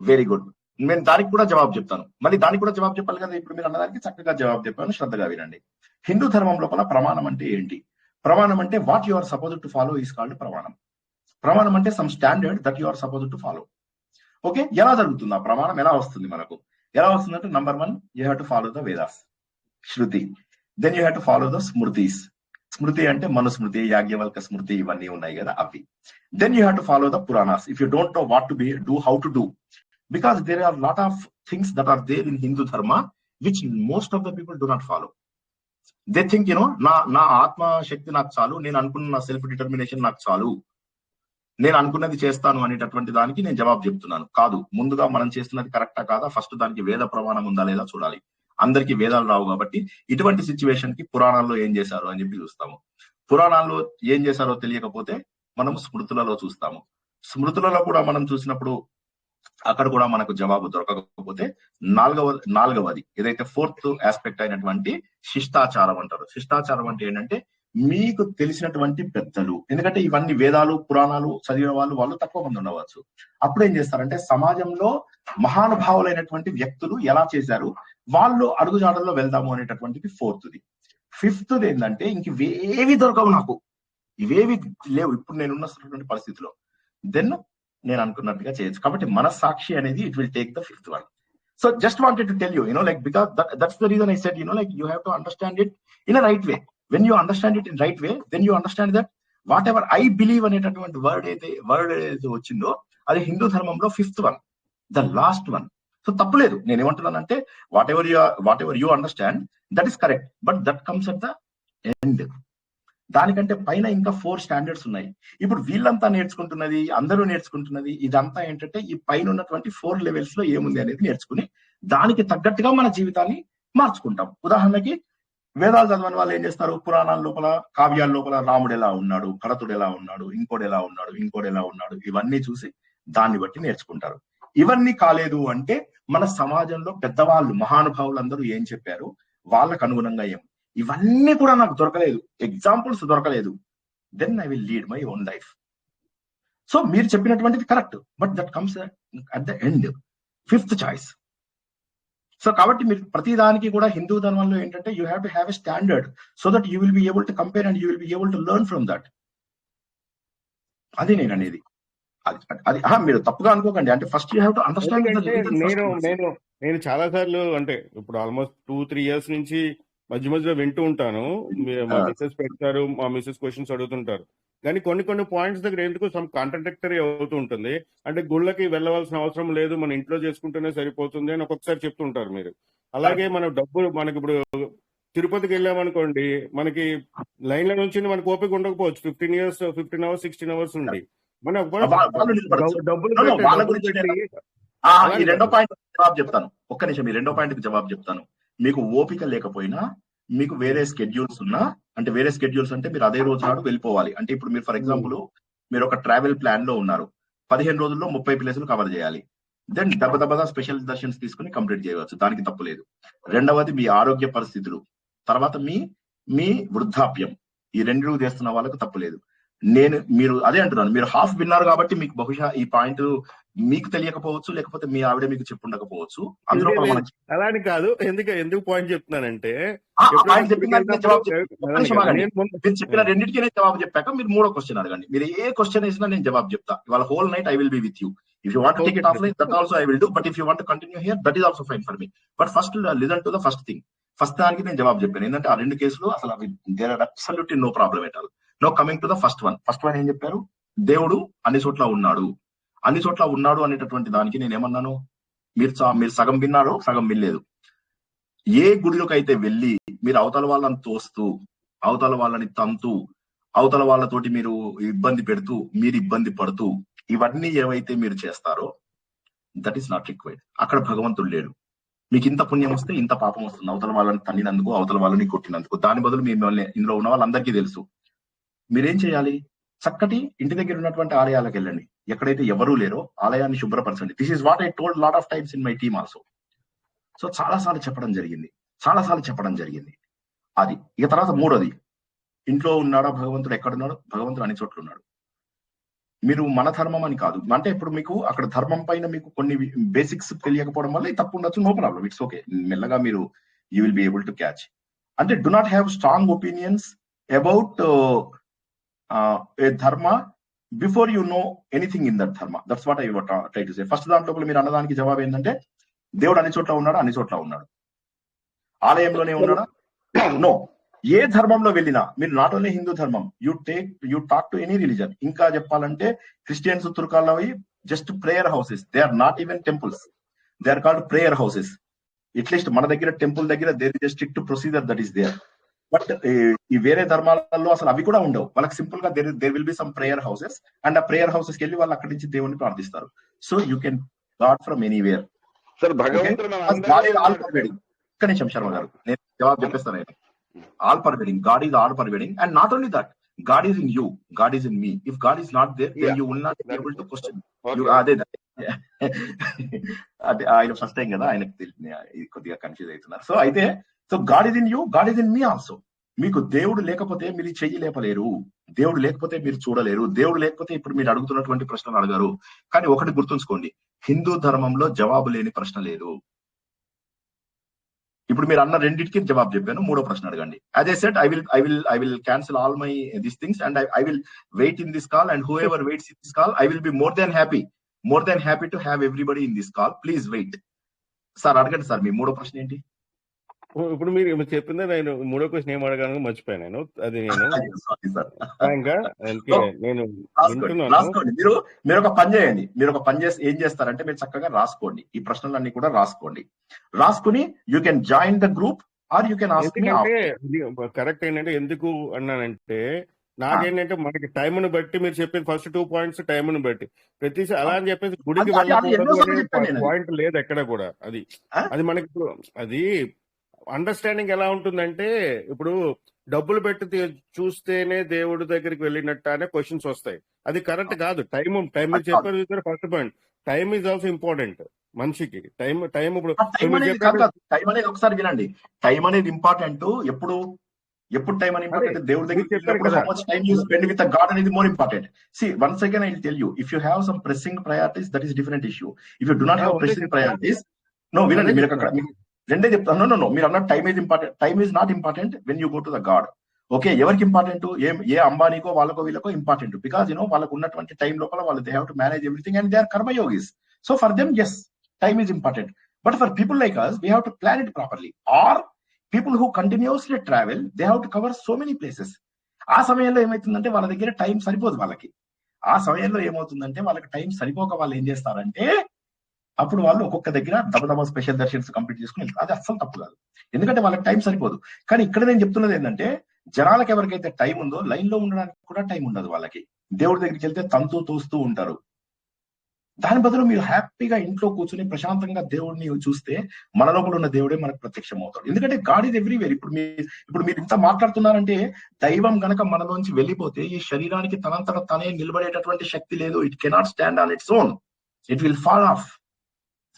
very good. నేను దానికి కూడా జవాబు చెప్తాను. మళ్ళీ దానికి కూడా జవాబు చెప్పాలి కదా. ఇప్పుడు మీరు అన్నదానికి చక్కగా జవాబు చెప్పాను, శ్రద్ధగా వినండి. హిందూ ధర్మం లోపల ప్రమాణం అంటే ఏంటి? ప్రమాణం అంటే what you are supposed to follow is called ప్రమాణం. ప్రమాణం అంటే some standard that you are supposed to follow. Okay, ఎలా జరుగుతుంది ఆ ప్రమాణం? ఎలా వస్తుంది మనకు? ఎలా వస్తుందంటే, number 1, you have to follow the Vedas, shruti. Then you have to follow the smritis. స్మృతి అంటే మనుస్మృతి, యాజ్ఞవల్క స్మృతి, ఇవన్నీ ఉన్నాయి కదా అవి. Then you have to follow the Puranas. If you don't know what to be do, how to do, because there are lot of things that are there in Hindu dharma which most of the people do not follow. They think, నా ఆత్మ శక్తి నాకు చాలు, నేను అనుకున్న self determination నాకు చాలు, నేను అనుకున్నది చేస్తాను అనేటటువంటి దానికి నేను జవాబు చెప్తున్నాను. కాదు, ముందుగా మనం చేస్తున్నది కరెక్టా కాదా, ఫస్ట్ దానికి వేద ప్రమాణం ఉందా లేదా చూడాలి. అందరికి వేదాలు రావు కాబట్టి ఇటువంటి సిచ్యువేషన్ కి పురాణాల్లో ఏం చేశారు అని చెప్పి చూస్తాము. పురాణాల్లో ఏం చేశారో తెలియకపోతే మనం స్మృతులలో చూస్తాము. స్మృతులలో కూడా మనం చూసినప్పుడు అక్కడ కూడా మనకు జవాబు దొరకకపోతే నాలుగవది ఏదైతే 4th ఆస్పెక్ట్ అయినటువంటి శిష్టాచారం అంటారు. శిష్టాచారం అంటే ఏంటంటే, మీకు తెలిసినటువంటి పెద్దలు, ఎందుకంటే ఇవన్నీ వేదాలు పురాణాలు చదివిన వాళ్ళు తక్కువ మంది ఉండవచ్చు. అప్పుడు ఏం చేస్తారంటే, సమాజంలో మహానుభావులైనటువంటి వ్యక్తులు ఎలా చేశారు, వాళ్ళు అడుగుజాడల్లో వెళ్దాము అనేటటువంటిది 4th. 5th ఏంటంటే, ఇంకేవి దొరకవు నాకు, ఇవేవి లేవు ఇప్పుడు నేనున్నటువంటి పరిస్థితిలో, దెన్ నేను అనుకున్నట్టుగా చేయొచ్చు. కాబట్టి మనస్సాక్షి అనేది it will take the 5th one. So just wanted to tell you, like, because that's the reason I said, like, you have to understand it in a right way. When you understand it in right way, then you understand that whatever I believe అనేటటువంటి word ఏదైతే వచ్చిందో అది హిందూ ధర్మంలో 5th one, the last one. So తప్పులేదు. నేను ఏమంటున్నానంటే, whatever you understand, that is correct, but that comes at the end. దానికంటే పైన ఇంకా 4 స్టాండర్డ్స్ ఉన్నాయి. ఇప్పుడు వీళ్ళంతా నేర్చుకుంటున్నది, అందరూ నేర్చుకుంటున్నది ఇదంతా ఏంటంటే ఈ పైన ఉన్నటువంటి 4 లెవెల్స్ లో ఏముంది అనేది నేర్చుకుని దానికి తగ్గట్టుగా మన జీవితాన్ని మార్చుకుంటాం. ఉదాహరణకి వేదాలు చదవని వాళ్ళు ఏం చేస్తారు, పురాణాల లోపల, కావ్యాల లోపల రాముడు ఎలా ఉన్నాడు, భరతుడు ఎలా ఉన్నాడు, ఇంకోటి ఎలా ఉన్నాడు, ఇంకోటి ఎలా ఉన్నాడు, ఇవన్నీ చూసి దాన్ని బట్టి నేర్చుకుంటారు. ఇవన్నీ కాలేదు అంటే మన సమాజంలో పెద్దవాళ్ళు మహానుభావులు అందరూ ఏం చెప్పారు, వాళ్ళకు అనుగుణంగా ఏం, ఇవన్నీ కూడా నాకు దొరకలేదు, ఎగ్జాంపుల్స్ దొరకలేదు, then I will lead my own life. So మీరు చెప్పినటువంటిది correct, but that comes at the end, 5th choice. So కాబట్టి మీరు ప్రతి దానికి కూడా హిందూ ధర్మంలో ఏంటంటే you have to have a standard so that you will be able to compare and you will be able to learn from that. అది నేను అనేది. అది మీరు తప్పుగా అనుకోకండి, అంటే first you have to understand. నేను చాలా సార్లు అంటే ఇప్పుడు ఆల్మోస్ట్ 2-3 years నుంచి మధ్య మధ్యలో వింటూ ఉంటాను. మా మిస్సెస్ పెడతారు, మా మిస్సెస్ క్వశ్చన్స్ అడుగుతుంటారు. కానీ కొన్ని పాయింట్స్ దగ్గర ఎందుకు సమ్ కాంట్రడిక్టరీ అవుతూ ఉంటుంది. అంటే గుళ్ళకి వెళ్ళవలసిన అవసరం లేదు, మన ఇంట్లో చేసుకుంటేనే సరిపోతుంది అని ఒక్కొక్కసారి చెప్తుంటారు మీరు. అలాగే మన డబ్బులు, మనకి ఇప్పుడు తిరుపతికి వెళ్ళామనుకోండి, మనకి లైన్ల నుంచి మనకు ఓపిక ఉండకపోవచ్చు, 15 years 15 hours 16 hours ఉండి మన డబ్బులు ఈ రెండో పాయింట్ జవాబు చెప్తాను, ఒక్క నిమిషం. ఈ రెండో పాయింట్ కి జవాబు చెప్తాను. మీకు ఓపిక లేకపోయినా, మీకు వేరే స్కెడ్యూల్స్ ఉన్నా, అంటే వేరే స్కెడ్యూల్స్ అంటే మీరు అదే రోజు నాడు వెళ్ళిపోవాలి. అంటే ఇప్పుడు మీరు ఫర్ ఎగ్జాంపుల్ మీరు ఒక ట్రావెల్ ప్లాన్ లో ఉన్నారు, 15 రోజుల్లో 30 ప్లేసులు కవర్ చేయాలి. దెన్ దెబ్బ స్పెషల్ దర్శన్స్ తీసుకుని కంప్లీట్ చేయవచ్చు, దానికి తప్పు లేదు. రెండవది మీ ఆరోగ్య పరిస్థితులు, తర్వాత మీ వృద్ధాప్యం, ఈ రెండు చేస్తున్న వాళ్ళకు తప్పు లేదు. మీరు అదే అంటున్నాను, మీరు హాఫ్ విన్నారు కాబట్టి మీకు బహుశా ఈ పాయింట్ మీకు తెలియకపోవచ్చు, లేకపోతే మీ ఆవిడ మీకు చెప్పుండకపోవచ్చు. అందులో అలాని కాదు, ఎందుకు పాయింట్ చెప్తున్నానంటే మీరు చెప్పిన రెండింటికి నేను జవాబు చెప్పాక మీరు 3వ క్వశ్చన్ అడగండి. మీరు ఏ క్వశ్చన్ వేసినా నేను జవాబు చెప్తా. ఇవాళ whole night I will be with you. If you want to take it offline, that also I will do. But if you want to continue here, that is also fine for me. But first listen to the first thing. First దానికి నేను జవాబు చెప్పాను, ఏంటంటే ఆ 2 కేసులు అసలు అవి there are absolutely no problem at all. No coming to the first one ఏం చెప్పారు, దేవుడు అన్ని చోట్ల ఉన్నాడు అనేటటువంటి దానికి నేను ఏమన్నాను, మీరు సగం విన్నారు, సగం వినలేదు. ఏ గుడిలోకైతే వెళ్ళి మీరు అవతల వాళ్ళని తోస్తూ, అవతల వాళ్ళని తంతూ, అవతల వాళ్ళతోటి మీరు ఇబ్బంది పెడుతూ, మీరు ఇబ్బంది పడుతూ, ఇవన్నీ ఏవైతే మీరు చేస్తారో దట్ ఈస్ నాట్ రిక్వైర్డ్. అక్కడ భగవంతుడు లేడు. మీకు ఇంత పుణ్యం వస్తే ఇంత పాపం వస్తుంది, అవతల వాళ్ళని తన్నినందుకు, అవతల వాళ్ళని కొట్టినందుకు. దాని బదులు మిమ్మల్ని, ఇందులో ఉన్న వాళ్ళందరికీ తెలుసు, మీరేం చేయాలి, చక్కటి ఇంటి దగ్గర ఉన్నటువంటి ఆలయాలకు వెళ్ళండి, ఎక్కడైతే ఎవరూ లేరో ఆలయాన్ని శుభ్రపరచండి. This is what I told lot of times in my team also. So చాలాసార్లు చెప్పడం జరిగింది. అది ఇక తర్వాత 3వది, ఇంట్లో ఉన్నాడా భగవంతుడు, ఎక్కడున్నాడు భగవంతుడు, అన్ని చోట్ల ఉన్నాడు. మీరు మన ధర్మం అని కాదు, అంటే ఇప్పుడు మీకు అక్కడ ధర్మం పైన మీకు కొన్ని బేసిక్స్ తెలియకపోవడం వల్ల తప్పు ఉండొచ్చు, నో ప్రాబ్లం, ఇట్స్ ఓకే. మెల్లగా మీరు you will be able to catch. అంటే do not have strong opinions about a dharma before you know anything in that dharma. That's what I try to say. First దాంట్లో మీరు అన్నదానికి జవాబు ఏంటంటే దేవుడు అన్ని చోట్ల ఉన్నాడు, ఆలయంలోనే ఉన్నాడా, నో. ఏ ధర్మంలో వెళ్ళినా మీరు, నాట్ ఓన్లీ హిందూ ధర్మం, you talk to any religion. ఇంకా చెప్పాలంటే క్రిస్టియన్స్, తుర్కాలవి just prayer houses, they are not even temples, they are called prayer houses. At least మన దగ్గర టెంపుల్ దగ్గర there is a strict procedure that is there. But ఈ వేరే ధర్మాలలో అసలు అవి కూడా ఉండవు. వాళ్ళకి సింపుల్ గా there will be some prayer houses, and ఆ ప్రేయర్ హౌసెస్ కి వెళ్ళి వాళ్ళు అక్కడి నుంచి దేవుని ప్రార్థిస్తారు. So you can God from anywhere. ఒక్క నిమిషం శర్మ గారు, నేను జవాబు చెప్పేస్తాను. All pervading, God is all pervading, and not only that, God is in you, God is in me. If God is not there, then you will not be able to question. అదే ఆయన first time కదా, ఆయనకు కొద్దిగా confuse అవుతున్నారు. So అయితే God is in you, God is in me also. మీకు దేవుడు లేకపోతే మీరు చెయ్యి లేపలేరు, దేవుడు లేకపోతే మీరు చూడలేరు, దేవుడు లేకపోతే ఇప్పుడు మీరు అడుగుతున్నటువంటి ప్రశ్నలు అడగారు. కానీ ఒకటి గుర్తుంచుకోండి, హిందూ ధర్మంలో జవాబు లేని ప్రశ్న లేదు. ఇప్పుడు మీరు అన్న రెండింటికి జవాబు చెప్పాను, 3వ ప్రశ్న అడగండి. As I said, I will cancel all my these things and I will wait in this call, and whoever waits in this call, I will be more than happy to have everybody in this call. Please wait. Sir అడగండి sir, మీ 3వ ప్రశ్న ఏంటి? ఇప్పుడు మీరు చెప్పిందే నేను 3వ question ఏం అడగాను మర్చిపోయాను. అది నేను రాసుకోండి. మీరు ఒక పని చేసి ఏం చేస్తారంటే, మీరు చక్కగా రాసుకోండి, ఈ ప్రశ్నలన్నీ కూడా రాసుకోండి. రాసుకుని you can join the group or you can ask me ఎందుకంటే కరెక్ట్ ఏంటంటే ఎందుకు అన్నానంటే నాకేంటంటే మనకి టైంను బట్టి మీరు చెప్పిన ఫస్ట్ 2 పాయింట్స్ టైంను బట్టి ప్రతిసారి అలా అని చెప్పేసి గుడికి వెళ్ళకూడదు అనే పాయింట్ లేదు ఎక్కడ కూడా. అది మనకి ఇప్పుడు అది అండర్స్టాండింగ్ ఎలా ఉంటుందంటే ఇప్పుడు డబ్బులు పెట్టి చూస్తేనే దేవుడి దగ్గరికి వెళ్ళినట్టు అనే క్వశ్చన్స్ వస్తాయి. అది కరెక్ట్ కాదు. టైం మీరు చెప్పారు first point, time is also important మనిషికి. టైం ఇప్పుడు టైం అనేది ఒకసారి వినండి, టైం అనేది ఇంపార్టెంట్. ఎప్పుడు టైం అని ఇంపార్టెంట్? దేవుడి దగ్గర how much time you spend with God అనేది more important. See, once again I will tell you, if you have some pressing priorities, that is different issue. If you do not have pressing priorities, no, వినండి, మీరు అక్కడ రెండే చెప్తాను. No మీరు అన్న time is important. Time is not important when you go to the God. Okay, ఎవరికి important? ఏ అంబానీకో వాళ్ళకో వీళ్ళకో ఇంపార్టెంట్. బికాజ్ వాళ్ళకు ఉన్నటువంటి టైం లోపల వాళ్ళు they have to manage everything and they are karmayogis. So for them yes, time is important. But for people like us, we have to plan it properly. Or people who continuously travel, they have to cover so many places. ఆ సమయంలో ఏమవుతుందంటే వాళ్ళ దగ్గర time సరిపోదు. ఆ సమయంలో ఏమవుతుందంటే వాళ్ళకి టైం సరిపోక వాళ్ళు ఏం చేస్తారంటే అప్పుడు వాళ్ళు ఒక్కొక్క దగ్గర దబదబ స్పెషల్ దర్శన్స్ కంప్లీట్ చేసుకుని వెళ్తారు. అది అస్సలు తప్పు కాదు, ఎందుకంటే వాళ్ళకి టైం సరిపోదు. కానీ ఇక్కడ నేను చెప్తున్నది ఏంటంటే జనాలకు ఎవరికైతే టైం ఉందో లైన్ లో ఉండడానికి కూడా టైం ఉండదు వాళ్ళకి. దేవుడి దగ్గరికి వెళ్తే తంతూ తోస్తూ ఉంటారు. దాని బదులు మీరు హ్యాపీగా ఇంట్లో కూర్చొని ప్రశాంతంగా దేవుడిని చూస్తే మన లోపల ఉన్న దేవుడే మనకు ప్రత్యక్షం అవుతాడు. ఎందుకంటే గాడ్ ఈజ్ ఎవ్రీవేర్. ఇప్పుడు మీరు ఇంత మాట్లాడుతున్నారంటే దైవం గనక మనలోంచి వెళ్ళిపోతే ఈ శరీరానికి తనంతట తనే నిలబడేటటువంటి శక్తి లేదు. It cannot stand on its own. It will fall of.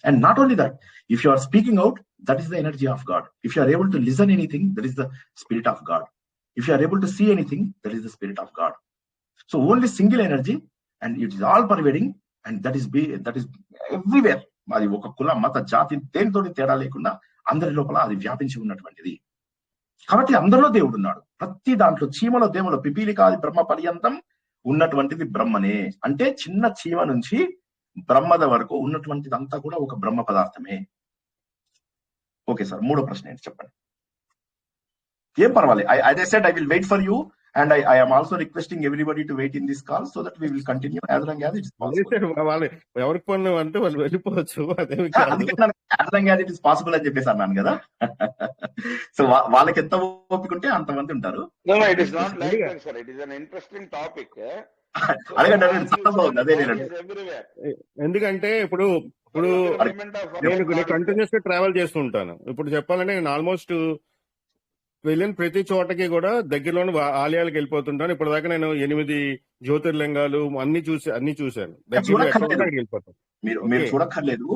And not only that, if you are speaking out, that is the energy of God. If you are able to listen anything, that is the spirit of God. If you are able to see anything, that is the spirit of God. So only single energy, and it is all pervading, and that is everywhere. అది ఒక కుల మత జాతి దేనితోటి తేడా లేకుండా అందరి లోపల అది వ్యాపించి ఉన్నటువంటిది. కాబట్టి అందరిలో దేవుడు ఉన్నాడు. ప్రతి దాంట్లో చీమలో దేవుడు పిపీలికాది బ్రహ్మ పర్యంతం ఉన్నటువంటిది బ్రహ్మనే. అంటే చిన్న చీమ నుంచి బ్రహ్మద వరకు ఉన్నటువంటిదంతా కూడా ఒక బ్రహ్మ పదార్థమే. ఓకే సార్, మూడో ప్రశ్న ఏంటి చెప్పండి. ఏం పర్వాలేదు, I said I will wait for you and I am also requesting everybody to wait in this call so that we will continue as long as it is possible. వాళ్ళు ఎవరికి పనులు అంటే వాళ్ళు వెళ్ళిపోవచ్చు. as long as it is possible అని చెప్పేసి అన్నాను కదా. సో వాళ్ళకి ఎంత ఓపిక ఉంటే అంతమంది ఉంటారు. It is not like that, sir. It is an interesting topic. ఎందుకంటే ఇప్పుడు నేను కంటిన్యూస్ గా ట్రావెల్ చేస్తుంటాను. ఇప్పుడు చెప్పాలంటే నేను ఆల్మోస్ట్ వెళ్ళిన ప్రతి చోటకి కూడా దగ్గరలోని ఆలయాలకు వెళ్ళిపోతుంటాను. ఇప్పుడు దాకా నేను 8 జ్యోతిర్లింగాలు అన్ని చూశాను. మీరు చూడక్కర్లేదు.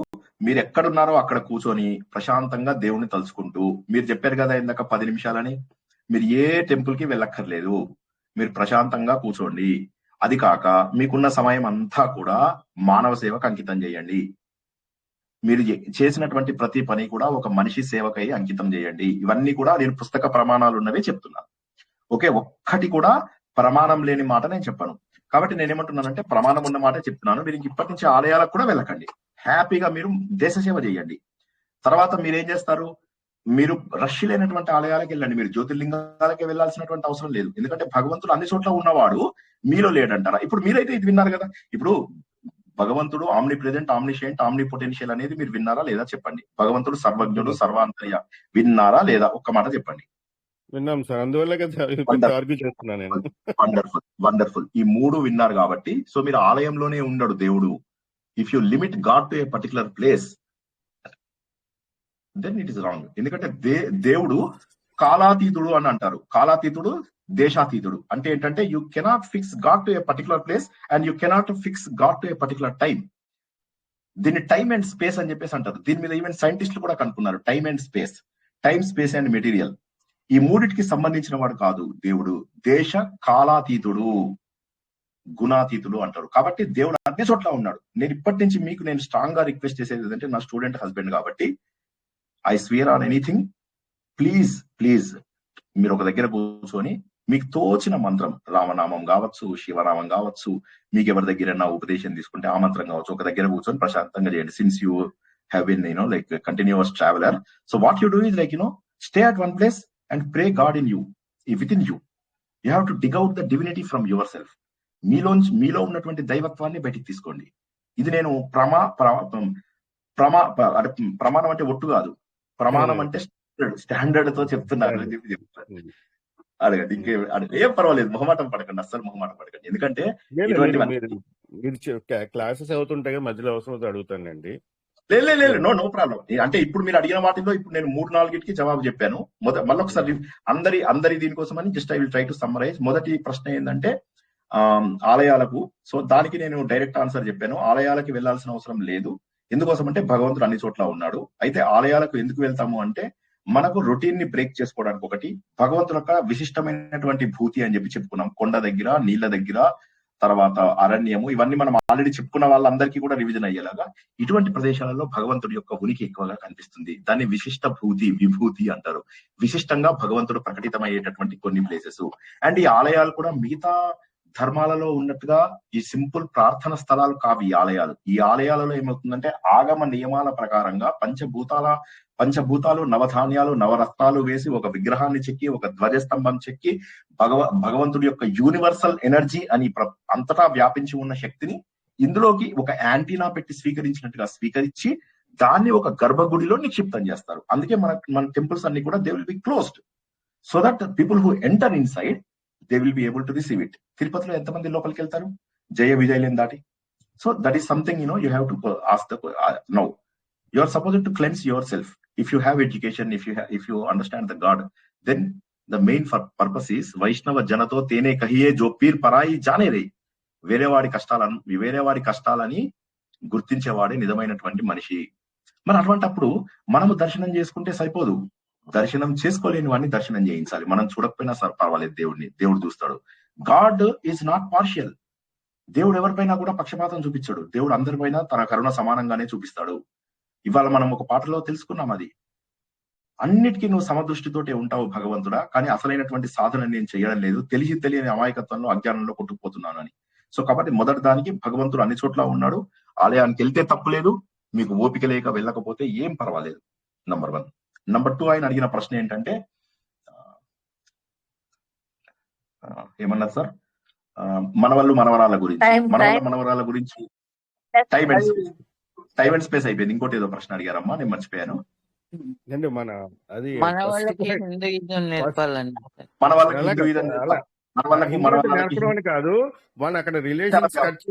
మీరు ఎక్కడున్నారో అక్కడ కూర్చొని ప్రశాంతంగా దేవుణ్ణి తలుచుకుంటూ, మీరు చెప్పారు కదా ఇందాక 10 నిమిషాలని, మీరు ఏ టెంపుల్ కి వెళ్ళక్కర్లేదు. మీరు ప్రశాంతంగా కూర్చోండి. అది కాక మీకున్న సమయం అంతా కూడా మానవ సేవకు అంకితం చేయండి. మీరు చేసినటువంటి ప్రతి పని కూడా ఒక మనిషి సేవకై అంకితం చేయండి. ఇవన్నీ కూడా నేను పుస్తక ప్రమాణాలు ఉన్నవే చెప్తున్నాను. ఓకే, ఒక్కటి కూడా ప్రమాణం లేని మాట నేను చెప్పను. కాబట్టి నేనేమంటున్నానంటే ప్రమాణం ఉన్న మాట చెప్తున్నాను. మీరు ఇప్పటి నుంచి ఆలయాలకు కూడా వెళ్ళకండి. హ్యాపీగా మీరు దేశ సేవ చేయండి. తర్వాత మీరేం చేస్తారు, మీరు రష్ లేనటువంటి ఆలయాలకు వెళ్ళండి. మీరు జ్యోతిర్లింగాలకే వెళ్లాల్సినటువంటి అవసరం లేదు. ఎందుకంటే భగవంతుడు అన్ని చోట్ల ఉన్నవాడు మీలో లేడంటారా? ఇప్పుడు మీరైతే ఇది విన్నారు కదా. ఇప్పుడు భగవంతుడు omni present, omniscient, omni potential అనేది మీరు విన్నారా లేదా చెప్పండి. భగవంతుడు సర్వజ్ఞుడు, సర్వాంతర్య విన్నారా లేదా? ఒక్క మాట చెప్పండి. విన్నాం సార్, అందువల్ల వండర్ఫుల్. ఈ 3 విన్నారు కాబట్టి సో మీరు ఆలయంలోనే ఉండడు దేవుడు. If you limit God to a particular place, then it is wrong. ఎందుకంటే దేవుడు కాలాతీతుడు అని అంటారు. కాలాతీతుడు, దేశాతీతుడు. అంటే ఏంటంటే you cannot fix God to a particular place and you cannot fix God to a particular time. దీన్ని టైమ్ అండ్ స్పేస్ అని చెప్పేసి అంటారు. దీని మీద ఈవెన్ సైంటిస్టులు కూడా కనుక్కున్నారు. Time and space, time space and material, ఈ మూడిటికి సంబంధించిన వాడు కాదు దేవుడు. దేశ కాలాతీతుడు, గుణాతీతుడు అంటారు. కాబట్టి దేవుడు అన్ని చోట్ల ఉన్నాడు. నేను ఇప్పటి నుంచి మీకు నేను స్ట్రాంగ్ గా రిక్వెస్ట్ చేసేది ఏంటంటే, నా స్టూడెంట్ హస్బెండ్ కాబట్టి I swear on anything, please మీరు ఒక దగ్గర కూర్చొని మీకు తోచిన మంత్రం, రామనామం కావచ్చు, శివనామం కావచ్చు, మీకు ఎవరి దగ్గర ఉపదేశం తీసుకుంటే ఆ మంత్రం కావచ్చు, ఒక దగ్గర కూర్చొని ప్రశాంతంగా చేయండి. Since you have been like continuous traveller, so what you do is like stay at one place and pray God in you, with in you. You have to dig out the divinity from your self. మీలో ఉన్నటువంటి దైవత్వాన్ని బయటికి తీసుకోండి. ఇది నేను ప్రమాణం అంటే ఒట్టు కాదు. ప్రమాణం అంటే స్టాండర్డ్ తో చెప్తున్నారు అని చెప్పి చెప్తారు. అడగండి ఏం పర్వాలేదు, మొహమాటం పడకండి, అస్సలు మొహమాటం పడకండి. ఎందుకంటే మీరు క్లాసెస్ అవుతుంటాయి మధ్యలో అవసరం అడుగుతానండి. లేదు, నో ప్రాబ్లం. అంటే ఇప్పుడు మీరు అడిగిన వాటిలో ఇప్పుడు నేను 3-4కి జవాబు చెప్పాను. మళ్ళొకసారి అందరి దీనికోసమని just I will try to summarize. మొదటి ప్రశ్న ఏంటంటే ఆలయాలకు, సో దానికి నేను డైరెక్ట్ ఆన్సర్ చెప్పాను. ఆలయాలకి వెళ్లాల్సిన అవసరం లేదు. ఎందుకోసం అంటే భగవంతుడు అన్ని చోట్ల ఉన్నాడు. అయితే ఆలయాలకు ఎందుకు వెళ్తాము అంటే మనకు రొటీన్ ని బ్రేక్ చేసుకోవడానికి, ఒకటి భగవంతుడు యొక్క విశిష్టమైనటువంటి భూతి అని చెప్పి చెప్పుకున్నాం. కొండ దగ్గర, నీళ్ల దగ్గర, తర్వాత అరణ్యము, ఇవన్నీ మనం ఆల్రెడీ చెప్పుకున్న వాళ్ళందరికీ కూడా రివిజన్ అయ్యేలాగా ఇటువంటి ప్రదేశాలలో భగవంతుడి యొక్క ఉనికి ఎక్కువగా కనిపిస్తుంది. దాన్ని విశిష్ట భూతి, విభూతి అంటారు. విశిష్టంగా భగవంతుడు ప్రకటితమయ్యేటటువంటి కొన్ని ప్లేసెస్. అండ్ ఈ ఆలయాలు కూడా మిగతా ధర్మాలలో ఉన్నట్టుగా ఈ సింపుల్ ప్రార్థన స్థలాలు కావు ఈ ఆలయాలు. ఈ ఆలయాలలో ఏమవుతుందంటే ఆగమ నియమాల ప్రకారంగా పంచభూతాలు, నవధాన్యాలు, నవరత్నాలు వేసి ఒక విగ్రహాన్ని చెక్కి, ఒక ధ్వజస్తంభం చెక్కి, భగవంతుడి యొక్క యూనివర్సల్ ఎనర్జీ అని అంతటా వ్యాపించి ఉన్న శక్తిని ఇందులోకి ఒక యాంటీనా పెట్టి స్వీకరించినట్టుగా స్వీకరించి దాన్ని ఒక గర్భగుడిలో నిక్షిప్తం చేస్తారు. అందుకే మన టెంపుల్స్ అన్ని కూడా they will be closed so that people who enter in side they will be able to receive it. తిరుపతిలో ఎంతమంది లోపలికి వెళ్తారు జయ విజయలేని దాటి? So that is something you have to ask now. You are supposed to cleanse yourself. If you have education, if you understand the God, then the main purpose is Vaishnava janato tene kahiye jo peer parai jane re. వేరే వాడి కష్టాలని గుర్తించేవాడే నిజమైనటువంటి మనిషి. మరి అటువంటప్పుడు మనము దర్శనం చేసుకుంటే సరిపోదు. దర్శనం చేసుకోలేని వాడిని దర్శనం చేయించాలి. మనం చూడకపోయినా పర్వాలేదు, దేవుడు చూస్తాడు. God is not partial. దేవుడు ఎవరిపైనా కూడా పక్షపాతం చూపించాడు. దేవుడు అందరిపైన తన కరుణ సమానంగానే చూపిస్తాడు. ఇవాళ మనం ఒక పాటలో తెలుసుకున్నాం, అది అన్నిటికీ నువ్వు సమదృష్టితోటే ఉంటావు భగవంతుడా, కానీ అసలైనటువంటి సాధన నేను చేయడం లేదు, తెలియని అమాయకత్వంలో, అజ్ఞానంలో కొట్టుకుపోతున్నాను అని. సో కాబట్టి మొదటి దానికి భగవంతుడు అన్ని చోట్ల ఉన్నాడు. ఆలయానికి వెళ్తే తప్పు లేదు, మీకు ఓపిక లేక వెళ్ళకపోతే ఏం పర్వాలేదు. నంబర్ 1. నంబర్ 2, ఆయన అడిగిన ప్రశ్న ఏంటంటే ఏమన్నారు సార్? మనవరాల గురించి టైం అండ్ స్పేస్ అయిపోయింది. ఇంకోటి ఏదో ప్రశ్న అడిగారమ్మా, నేను మర్చిపోయాను. మన వాళ్ళకి కాదు, వాళ్ళు అక్కడ రిలేషన్స్ కట్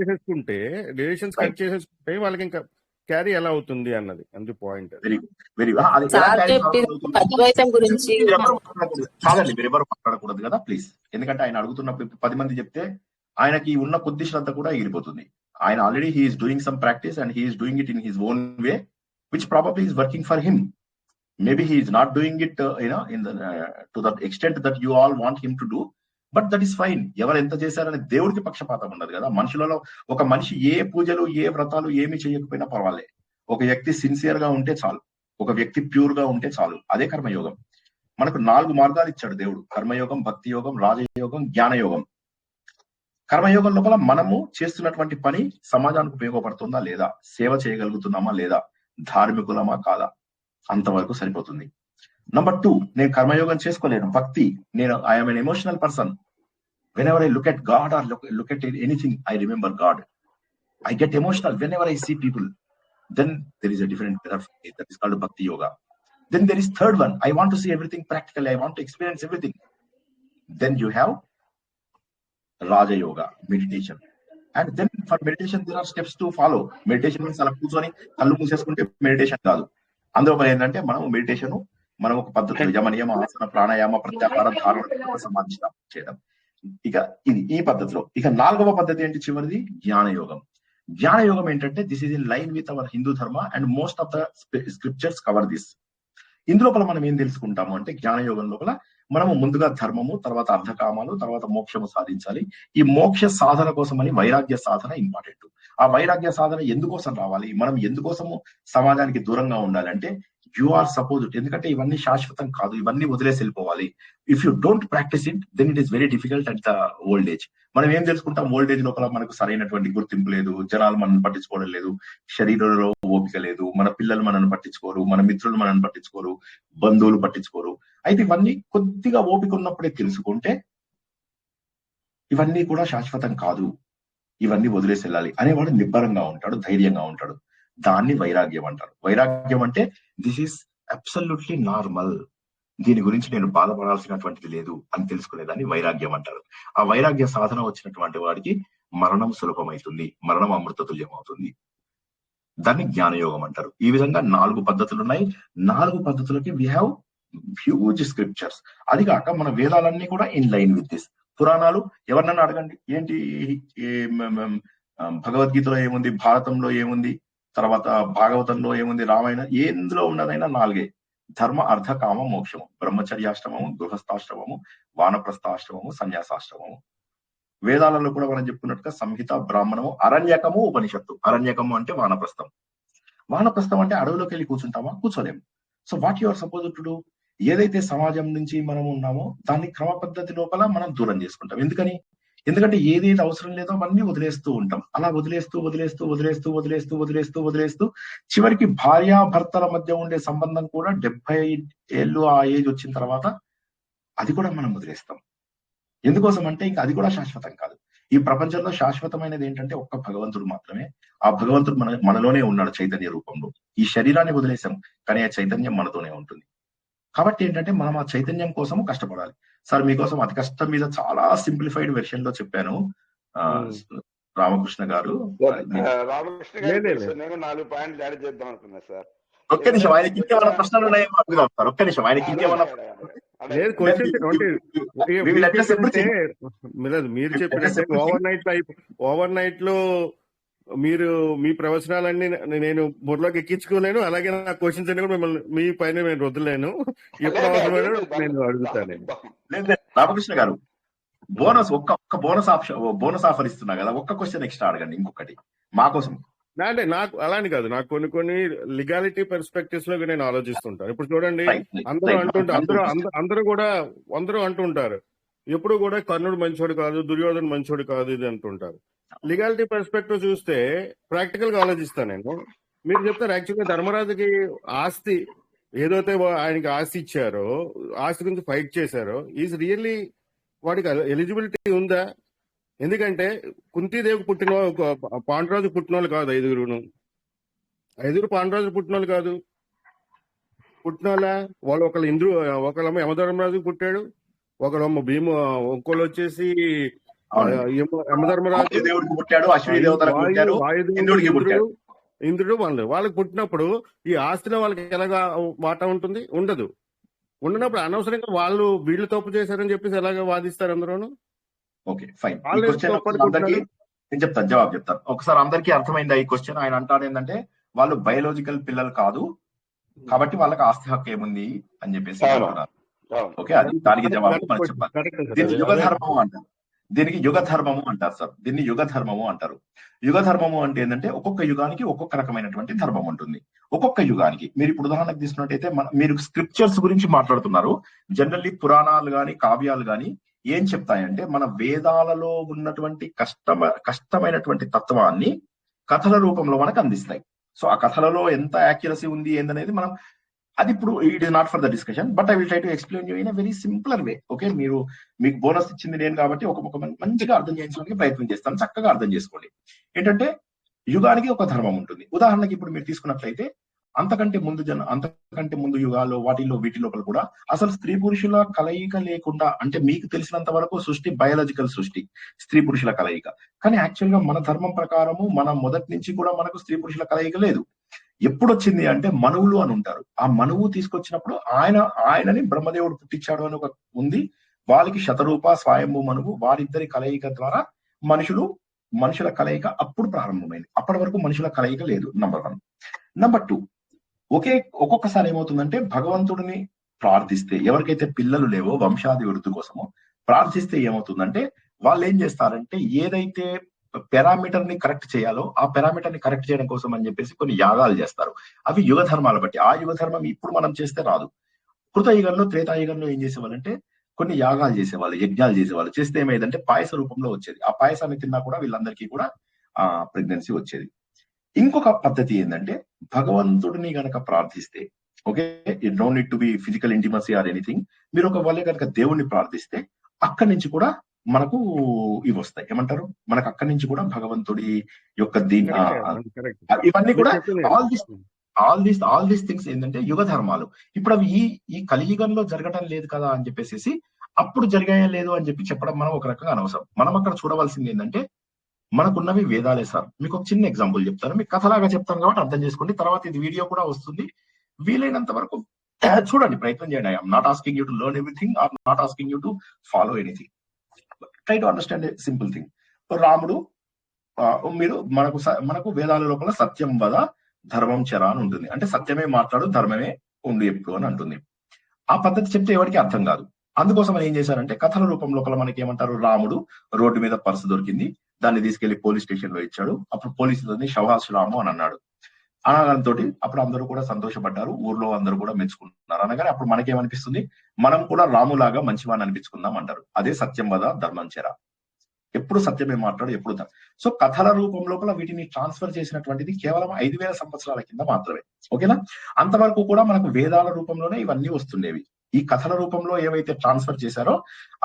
చేసేసుకుంటే వాళ్ళకి ఇంకా క్యారీ ఎలా అవుతుంది అన్నది అందు పాయింట్. కాదండి, మీరెవరు మాట్లాడకూడదు కదా ప్లీజ్. ఎందుకంటే ఆయన అడుగుతున్న 10 మంది చెప్తే ఆయనకి ఉన్న కొద్ది శ్రద్ధ కూడా ఎగిరిపోతుంది. ఆయన already he is doing some practice and he is doing it in his own way which probably is working for him. Maybe he is not doing it to that extent that you all want him to do, but that is fine. ఎవరు ఎంత చేశారని దేవుడికి పక్షపాతం ఉండదు కదా. మనుషులలో ఒక మనిషి ఏ పూజలు, ఏ వ్రతాలు ఏమి చేయకపోయినా పర్వాలే. ఒక వ్యక్తి సిన్సియర్ గా ఉంటే చాలు, ఒక వ్యక్తి ప్యూర్ గా ఉంటే చాలు. అదే కర్మయోగం. మనకు 4 మార్గాలు ఇచ్చాడు దేవుడు: కర్మయోగం, భక్తి యోగం, రాజయోగం, జ్ఞానయోగం. కర్మయోగం లోపల మనము చేస్తున్నటువంటి పని సమాజానికి ఉపయోగపడుతుందా లేదా, సేవ చేయగలుగుతున్నామా లేదా, ధార్మికులమా కాదా, అంతవరకు సరిపోతుంది. నంబర్ 2, నేను కర్మయోగం చేసుకోలేను, భక్తి, నేను I'm N emotional person. whenever I look at God or look at anything, I remember God. I get emotional whenever I see people. Then there is a different that is called bhakti yoga. Then there is third one, I want to see everything practically, I want to experience everything. Then you have Raja Yoga, meditation. And then for meditation there are steps to follow. Meditation means అలా కూర్చొని కళ్ళు మూసేసుకుంటే meditation కాదు. అందులో ఏంటంటే మనం ఒక పద్ధతి యమ నియమ ఆసన ప్రాణాయామ ప్రత్యాహార ధారణ సమాధి చేయడం. ఇక ఈ పద్ధతిలో. ఇక 4వ పద్ధతి ఏంటి చివరిది? జ్ఞానయోగం. జ్ఞానయోగం ఏంటంటే this is in line with our Hindu dharma and most of the scriptures cover this. ఇందులో మనం ఏం తెలుసుకుంటాము అంటే జ్ఞానయోగం లోపల మనము ముందుగా ధర్మము, తర్వాత అర్ధకామాలు, తర్వాత మోక్షము సాధించాలి. ఈ మోక్ష సాధన కోసమని వైరాగ్య సాధన ఇంపార్టెంట్. ఆ వైరాగ్య సాధన ఎందుకోసం రావాలి, మనం ఎందుకోసము సమాజానికి దూరంగా ఉండాలంటే యు ఆర్ సపోజ్డ్. ఎందుకంటే ఇవన్నీ శాశ్వతం కాదు, ఇవన్నీ వదిలేసి వెళ్ళిపోవాలి. If you don't practise it then it is very difficult at the old age. మనం ఏం తెలుసుకుంటాం? ఓల్డ్ ఏజ్ లోపల మనకు సరైనటువంటి గుర్తింపు లేదు, జనాలు మనల్ని పట్టించుకోవడం లేదు, శరీరంలో ఓపిక లేదు, మన పిల్లలు మనల్ని పట్టించుకోరు, మన మిత్రులు మనల్ని పట్టించుకోరు, బంధువులు పట్టించుకోరు. అయితే ఇవన్నీ కొద్దిగా ఓపిక ఉన్నప్పుడే తెలుసుకుంటే ఇవన్నీ కూడా శాశ్వతం కాదు, ఇవన్నీ వదిలేసి వెళ్ళాలి అనేవాడు నిబ్బరంగా ఉంటాడు, ధైర్యంగా ఉంటాడు. దాన్ని వైరాగ్యం అంటారు. వైరాగ్యం అంటే దిస్ ఈస్ అబ్సల్యూట్లీ నార్మల్. దీని గురించి నేను బాధపడాల్సినటువంటిది లేదు అని తెలుసుకునేదాన్ని వైరాగ్యం అంటారు. ఆ వైరాగ్య సాధన వచ్చినటువంటి వాడికి మరణం సులభమవుతుంది, మరణం అమృతతుల్యం అవుతుంది. దాన్ని జ్ఞానయోగం అంటారు. ఈ విధంగా 4 పద్ధతులు ఉన్నాయి. 4 పద్ధతులకి వీ హ్యావ్ హ్యూజ్ స్క్రిప్చర్స్. అది కాక మన వేదాలన్నీ కూడా ఇన్ లైన్ విత్ దిస్. పురాణాలు ఎవరినన్నా అడగండి, ఏంటి భగవద్గీతలో ఏముంది, భారతంలో ఏముంది, తర్వాత భాగవతంలో ఏముంది, రామాయణ ఎందులో ఉన్నదైనా 4. ధర్మ, అర్థ, కామ, మోక్షము. బ్రహ్మచర్యాశ్రమము, గృహస్థాశ్రమము, వానప్రస్థాశ్రమము, సన్యాసాశ్రమము. వేదాలలో కూడా మనం చెప్పుకున్నట్టుగా సంహిత, బ్రాహ్మణము, అరణ్యకము, ఉపనిషత్తు. అరణ్యకము అంటే వానప్రస్థం. వానప్రస్థం అంటే అడవిలోకి వెళ్ళి కూర్చుంటామా? కూర్చోలేము. So what you are suppose to do? ఏదైతే సమాజం నుంచి మనం ఉన్నామో దాన్ని క్రమ పద్ధతి లోపల మనం దూరం చేసుకుంటాం. ఎందుకంటే ఏదైతే అవసరం లేదో అవన్నీ వదిలేస్తూ ఉంటాం. అలా వదిలేస్తూ చివరికి భార్యాభర్తల మధ్య ఉండే సంబంధం కూడా 70 ఏళ్ళు ఆ ఏజ్ వచ్చిన తర్వాత అది కూడా మనం వదిలేస్తాం. ఎందుకోసం అంటే ఇంకా అది కూడా శాశ్వతం కాదు. ఈ ప్రపంచంలో శాశ్వతమైనది ఏంటంటే ఒక్క భగవంతుడు మాత్రమే. ఆ భగవంతుడు మనలోనే ఉన్నాడు చైతన్య రూపంలో. ఈ శరీరాన్ని వదిలేసాం, కానీ ఆ చైతన్యం మనతోనే ఉంటుంది. కాబట్టి ఏంటంటే మనం ఆ చైతన్యం కోసం కష్టపడాలి. సార్ మీకోసం అతి కష్టం మీద చాలా సింప్లిఫైడ్ వెర్షన్ లో చెప్పాను. రామకృష్ణ గారు, రామకృష్ణ గారు నేను 4 పాయింట్లు యాడ్ చేద్దాం అనుకున్నా సార్. ఒక్క నిమిషం, ఆయనకి ఇంకేమైనా ప్రశ్నలు ఉన్నాయేమో అడుగుదాం సార్. ఒక్క నిమిషం, ఆయనకి ఇంకేమైనా మీరు చెప్పినట్టే ఓవర్ నైట్ లో మీరు మీ ప్రవచనాలన్నీ నేను బుర్రలోకి ఎక్కించుకోలేను. అలాగే నా క్వశ్చన్స్ అన్ని కూడా మిమ్మల్ని మీ పైన నేను వదిలేను. ఎప్పుడు అవసరమైన నేను అడుగుతాను. రామకృష్ణ గారు, బోనస్ ఒక్క బోనస్ ఆఫర్ ఇస్తున్నా కదా, ఒక్క క్వశ్చన్ ఎక్స్ట్రా అడగండి ఇంకొకటి మా కోసం. అంటే నాకు అలాని కాదు, నాకు కొన్ని లీగాలిటీ పర్స్పెక్టివ్స్ లో నేను ఆలోచిస్తుంటాను. ఇప్పుడు చూడండి, అందరూ అంటుంటారు ఎప్పుడు కూడా కర్ణుడు మంచోడు కాదు, దుర్యోధన మంచోడు కాదు ఇది అంటుంటారు. లీగాలిటీ పర్స్పెక్టివ్ చూస్తే ప్రాక్టికల్ గా ఆలోచిస్తాను నేను. మీరు చెప్తారు యాక్చువల్గా ధర్మరాజుకి ఆస్తి ఏదైతే ఆయనకి ఆస్తి ఇచ్చారో, ఆస్తి గురించి ఫైట్ చేశారో, ఈజ్ రియల్లీ వాడికి ఎలిజిబిలిటీ ఉందా? ఎందుకంటే కుంతీదేవికి పుట్టిన పాండురాజు పుట్టిన వాళ్ళు కాదు, 5 పాండురాజు పుట్టిన వాళ్ళు కాదు. పుట్టిన వాళ్ళు ఒకళ్ళమ్మ యమధర్మరాజుకి పుట్టాడు, ఒకళ్ళమ్మ ఒక్కళ్ళు వచ్చేసి యమధర్మరాజు, ఇంద్రుడు వాళ్ళకి పుట్టినప్పుడు ఈ ఆస్తిలో వాళ్ళకి ఎలాగా వాటా ఉంటుంది? ఉండదు. ఉండనప్పుడు అనవసరంగా వీళ్ళు తప్పు చేశారని చెప్పేసి ఎలాగ వాదిస్తారు అందరూను? ఓకే ఫైన్, నేను చెప్తాను, జవాబు చెప్తాను. ఒకసారి అందరికీ అర్థమైందా ఈ క్వశ్చన్? ఆయన అంటాడు ఏంటంటే వాళ్ళు బయోలాజికల్ పిల్లలు కాదు కాబట్టి వాళ్ళకి ఆస్తి హక్కు ఏముంది అని చెప్పేసి అంటున్నారు. ఓకే, అది దానికి జవాబు మనం చెప్పాలి. దీన్ని యుగ ధర్మము అంటారు. దీనికి యుగ ధర్మము అంటారు సార్. దీన్ని యుగ ధర్మము అంటారు. యుగ ధర్మము అంటే ఏంటంటే ఒక్కొక్క యుగానికి ఒక్కొక్క రకమైనటువంటి ధర్మం ఉంటుంది. ఒక్కొక్క యుగానికి మీరు ఇప్పుడు ఉదాహరణకు తీసుకున్నట్టయితే మీరు స్క్రిప్చర్స్ గురించి మాట్లాడుతున్నారు. జనరల్లీ పురాణాలు గాని కావ్యాలు గాని ఏం చెప్తాయంటే మన వేదాలలో ఉన్నటువంటి కష్టమైనటువంటి తత్వాన్ని కథల రూపంలో మనకు అందిస్తాయి. సో ఆ కథలలో ఎంత యాక్యురసీ ఉంది ఏందనేది మనం, అది ఇప్పుడు it is not for the discussion, but I will try to explain you in a very simpler way. Okay, మీకు బోనస్ ఇచ్చింది నేను కాబట్టి ఒక మంచిగా అర్థం చేయించడానికి ప్రయత్నం చేస్తాను. చక్కగా అర్థం చేసుకోండి. ఏంటంటే యుగానికి ఒక ధర్మం ఉంటుంది. ఉదాహరణకి ఇప్పుడు మీరు తీసుకున్నట్లయితే అంతకంటే ముందు యుగాల్లో వీటి లోపల కూడా అసలు స్త్రీ పురుషుల కలయిక లేకుండా, అంటే మీకు తెలిసినంత వరకు సృష్టి బయాలజికల్ సృష్టి, స్త్రీ పురుషుల కలయిక. కానీ యాక్చువల్ గా మన ధర్మం ప్రకారము మన మొదటి నుంచి కూడా మనకు స్త్రీ పురుషుల కలయిక లేదు. ఎప్పుడు వచ్చింది అంటే మనువులు అని ఉంటారు. ఆ మనువు తీసుకొచ్చినప్పుడు ఆయనని బ్రహ్మదేవుడు పుట్టించాడు అని ఒక ఉంది. వాళ్ళకి శతరూప, స్వయంభూ మనువు, వారిద్దరి కలయిక ద్వారా మనుషుల కలయిక అప్పుడు ప్రారంభమైంది. అప్పటి వరకు మనుషుల కలయిక లేదు. నంబర్ 1. నంబర్ 2, ఒక్కొక్కసారి ఏమవుతుందంటే భగవంతుడిని ప్రార్థిస్తే, ఎవరికైతే పిల్లలు లేవో వంశాభివృద్ధి కోసమో ప్రార్థిస్తే ఏమవుతుందంటే వాళ్ళు ఏం చేస్తారంటే ఏదైతే పారామీటర్ ని కరెక్ట్ చేయాలో ఆ పారామీటర్ ని కరెక్ట్ చేయడం కోసం అని చెప్పేసి కొన్ని యాగాలు చేస్తారు. అవి యుగ ధర్మాలు బట్టి. ఆ యుగ ధర్మం ఇప్పుడు మనం చేస్తే రాదు. కృతయుగంలో, త్రేతాయుగంలో ఏం చేసేవాళ్ళంటే కొన్ని యాగాలు చేసేవాళ్ళు, యజ్ఞాలు చేసేవాళ్ళు. చేస్తే ఏమైందంటే పాయస రూపంలో వచ్చేది. ఆ పాయసాన్ని తిన్నా కూడా వీళ్ళందరికీ కూడా ప్రెగ్నెన్సీ వచ్చేది. ఇంకొక పద్ధతి ఏంటంటే భగవంతుడిని గనక ప్రార్థిస్తే, okay, it don't need to be physical intimacy or anything, మీరు ఒకవేళ కనుక దేవుణ్ణి ప్రార్థిస్తే అక్కడి నుంచి కూడా మనకు ఇవి వస్తాయి. ఏమంటారు, మనకు అక్కడి నుంచి కూడా భగవంతుడి యొక్క ఇవన్నీ కూడా ఆల్ దీస్ థింగ్స్ ఏంటంటే యుగ ధర్మాలు. ఇప్పుడు అవి ఈ కలియుగంలో జరగటం లేదు కదా అని చెప్పేసి అప్పుడు జరిగాయా లేదు అని చెప్పడం మనం ఒక రకంగా అనవసరం. మనం అక్కడ చూడవలసింది ఏంటంటే మనకున్నవి వేదాలే సార్. మీకు ఒక చిన్న ఎగ్జాంపుల్ చెప్తాను, మీకు కథలాగా చెప్తాను కాబట్టి అర్థం చేసుకోండి. తర్వాత ఇది వీడియో కూడా వస్తుంది, వీలైనంత వరకు చూడండి, ప్రయత్నం చేయండి. I'm not asking you to learn everything or not asking you to follow anything. Try to understand a simple thing. రాముడు మీరు మనకు వేదాల లోపల సత్యం వద ధర్మం చెర అని ఉంటుంది. అంటే సత్యమే మాట్లాడు, ధర్మమే ఉండు ఎప్పుడు అని అంటుంది. ఆ పద్ధతి చెప్తే ఎవరికి అర్థం కాదు. అందుకోసం ఏం చేశారంటే కథల రూపం లోపల మనకి ఏమంటారు, రాముడు రోడ్డు మీద పర్సు దొరికింది, దాన్ని తీసుకెళ్లి పోలీస్ స్టేషన్ లో ఇచ్చాడు. అప్పుడు పోలీసులని శవాస్ రాము అని అన్నాడు. అనడంతో అప్పుడు అందరూ కూడా సంతోషపడ్డారు, ఊర్లో అందరూ కూడా మెచ్చుకుంటున్నారు. అనగానే అప్పుడు మనకేమనిపిస్తుంది, మనం కూడా రాములాగా మంచివాడిని అనిపించుకుందాం అంటారు. అదే సత్యం వద ధర్మం చెర. ఎప్పుడు సత్యమే మాట్లాడు, ఎప్పుడు సో కథల రూపం లోపల వీటిని ట్రాన్స్ఫర్ చేసినటువంటిది కేవలం 5000 సంవత్సరాల కింద మాత్రమే. ఓకేనా? అంతవరకు కూడా మనకు వేదాల రూపంలోనే ఇవన్నీ వస్తుండేవి. ఈ కథల రూపంలో ఏవైతే ట్రాన్స్ఫర్ చేశారో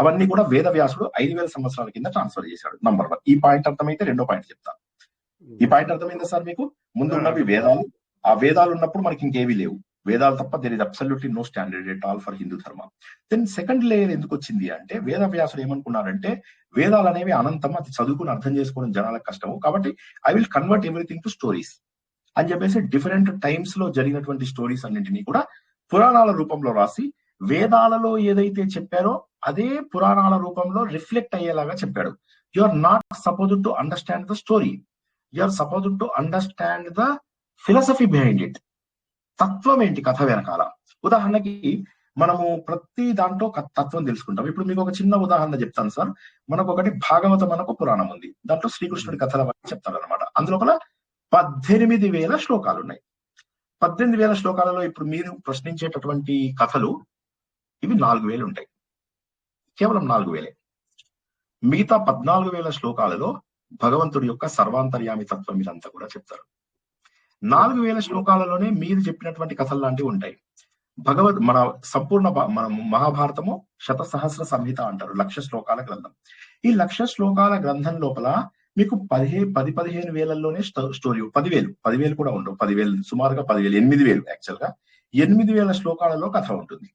అవన్నీ కూడా వేద వ్యాసుడు 5000 సంవత్సరాల కింద ట్రాన్స్ఫర్ చేశాడు. నంబర్ 1. ఈ పాయింట్ అర్థమైతే రెండో పాయింట్ చెప్తాను. ఈ పాయింట్ అర్థమైందా సార్ మీకు? ముందు ఉన్నవి వేదాలు. ఆ వేదాలు ఉన్నప్పుడు మనకి ఇంకేవి లేవు, వేదాలు తప్ప. There is absolutely no standard at all for Hindu dharma. Then second layer ఎందుకు వచ్చింది అంటే, వేద వ్యాసుడు ఏమనుకున్నారంటే వేదాలు అనేవి అనంతం, అది చదువుకుని అర్థం చేసుకోవడం జనాలకు కష్టము, కాబట్టి I will convert everything to stories అని చెప్పేసి డిఫరెంట్ టైమ్స్ లో జరిగినటువంటి స్టోరీస్ అన్నింటినీ కూడా పురాణాల రూపంలో రాసి వేదాలలో ఏదైతే చెప్పారో అదే పురాణాల రూపంలో రిఫ్లెక్ట్ అయ్యేలాగా చెప్పాడు. You are not supposed to understand the story, you are supposed to understand the philosophy behind it. తత్వం ఏంటి కథ వెనకాల? ఉదాహరణకి మనము ప్రతి దాంట్లో తత్వం తెలుసుకుంటాం. ఇప్పుడు మీకు ఒక చిన్న ఉదాహరణ చెప్తాను సార్. మనకు ఒకటి భాగవతం మనకు పురాణం ఉంది, దాంట్లో శ్రీకృష్ణుడి కథల చెప్తారు అనమాట. అందులో 18,000 శ్లోకాలు ఉన్నాయి. 18,000 శ్లోకాలలో ఇప్పుడు మీరు ప్రశ్నించేటటువంటి కథలు ఇవి 4,000 ఉంటాయి, కేవలం 4,000. మిగతా 14,000 శ్లోకాలలో భగవంతుడి యొక్క సర్వాంతర్యామి తత్వం మీరంతా కూడా చెప్తారు. 4,000 శ్లోకాలలోనే మీరు చెప్పినటువంటి కథలు లాంటివి ఉంటాయి. మన సంపూర్ణ మన మహాభారతము 1,000,000 సంహిత అంటారు, 1,00,000 శ్లోకాల గ్రంథం. ఈ 1,00,000 శ్లోకాల గ్రంథం లోపల మీకు 10,000-15,000లోనే స్టోరీ. 10,000 కూడా ఉండవు, 10,000 సుమారుగా 10,000, 8,000 యాక్చువల్ గా 8,000 శ్లోకాలలో కథ ఉంటుంది.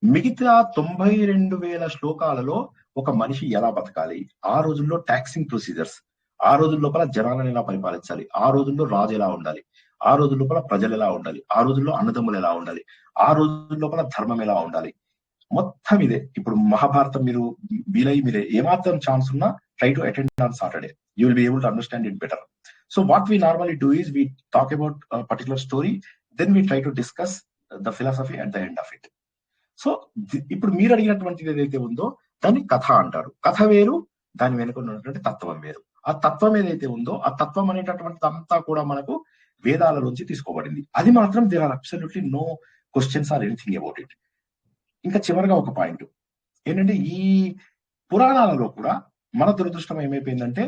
మిగతా 92,000 శ్లోకాలలో ఒక మనిషి ఎలా బతకాలి, ఆ రోజుల్లో టాక్సింగ్ ప్రొసీజర్స్, ఆ రోజుల లోపల జనాలను ఎలా పరిపాలించాలి, ఆ రోజుల్లో రాజు ఎలా ఉండాలి, ఆ రోజుల లోపల ప్రజలు ఎలా ఉండాలి, ఆ రోజుల్లో అన్నదమ్ములు ఎలా ఉండాలి, ఆ రోజుల లోపల ధర్మం ఎలా ఉండాలి, మొత్తం ఇదే. ఇప్పుడు మహాభారతం మీరు మీరే ఏమాత్రం ఛాన్స్ ఉన్నా try to attend on Saturday, you will be able to understand it better. So what we normally do is we talk about particular story, then we try to discuss the philosophy at the end of it. So ఇప్పుడు మీరు అడిగినటువంటిది ఏదైతే ఉందో దాన్ని కథ అంటారు. కథ వేరు, దాని వెనుక ఉన్నటువంటి తత్వం వేరు. ఆ తత్వం ఏదైతే ఉందో ఆ తత్వం అనేటటువంటిది అంతా కూడా మనకు వేదాల నుంచి తీసుకోబడింది. అది మాత్రం there are absolutely no questions or anything about it. ఇంకా చివరిగా ఒక పాయింట్ ఏంటంటే, ఈ పురాణాలలో కూడా మన దురదృష్టం ఏమైపోయిందంటే,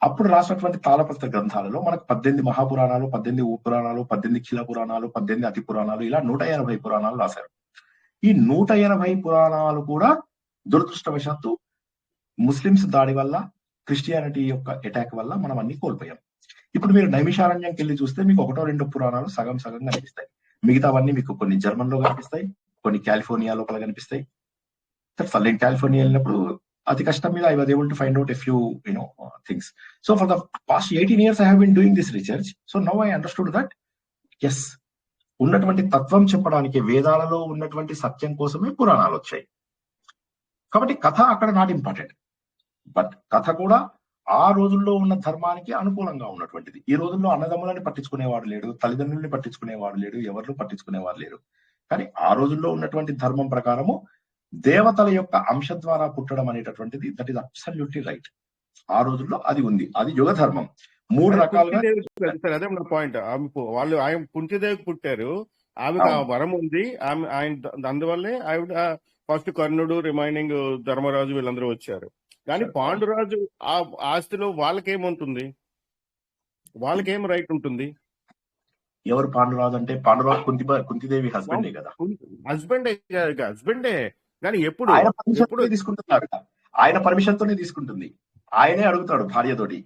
అప్పుడు రాసినటువంటి తాళపత్ర గ్రంథాలలో మనకు 18 మహాపురాణాలు, 18 ఉపపురాణాలు, 18 ఖిల పురాణాలు, 18 అతి పురాణాలు, ఇలా 180 పురాణాలు రాశారు. ఈ 180 పురాణాలు కూడా దురదృష్టవశాత్తు ముస్లిమ్స్ దాడి వల్ల, క్రిస్టియానిటీ యొక్క అటాక్ వల్ల మనం అన్ని కోల్పోయాం. ఇప్పుడు మీరు నైమిషారణ్యంకి వెళ్ళి చూస్తే మీకు 1-2 పురాణాలు సగం కనిపిస్తాయి. మిగతావన్నీ మీకు కొన్ని జర్మన్ లో కనిపిస్తాయి, కొన్ని కాలిఫోర్నియా లోపల కనిపిస్తాయి. నేను కాలిఫోర్నియా వెళ్ళినప్పుడు అతి కష్టం మీద I was able to find out a few things. So for the past 18 years I have been doing this research. So now I understood that yes, ఉన్నటువంటి తత్వం చెప్పడానికి వేదాలలో ఉన్నటువంటి సత్యం కోసమే పురాణాలు వచ్చాయి. కాబట్టి కథ అక్కడ నాట్ ఇంపార్టెంట్, బట్ కథ కూడా ఆ రోజుల్లో ఉన్న ధర్మానికి అనుకూలంగా ఉన్నటువంటిది. ఈ రోజుల్లో అన్నదమ్ములని పట్టించుకునేవాడు లేడు, తల్లిదండ్రుల్ని పట్టించుకునేవాడు లేడు, ఎవరిని పట్టించుకునేవారు లేరు. కానీ ఆ రోజుల్లో ఉన్నటువంటి ధర్మం ప్రకారము దేవతల యొక్క అంశ ద్వారా పుట్టడం అనేటటువంటిది దట్ ఈస్ అబ్సల్యూట్లీ రైట్. ఆ రోజుల్లో అది ఉంది, అది యుగ ధర్మం. 3 రకాలుగా. అదే నా పాయింట్. వాళ్ళు ఆయన కుంతిదేవికి పుట్టారు, ఆమెకు ఆ వరం ఉంది, ఆమె ఆయన అందువల్లే ఆవిడ ఫస్ట్ కర్ణుడు, రిమైనింగ్ ధర్మరాజు వీళ్ళందరూ వచ్చారు. కానీ పాండురాజు ఆ ఆస్తిలో వాళ్ళకేముంటుంది, వాళ్ళకేం రైట్ ఉంటుంది? ఎవరు పాండురాజు అంటే? పాండురాజు కుంతిదేవి హస్బెండే కదా. హస్బెండే కానీ ఎప్పుడు తీసుకుంటున్నారు, ఆయన పర్మిషన్ తోనే తీసుకుంటుంది. ఆయనే అడుగుతాడు భార్యతోటి,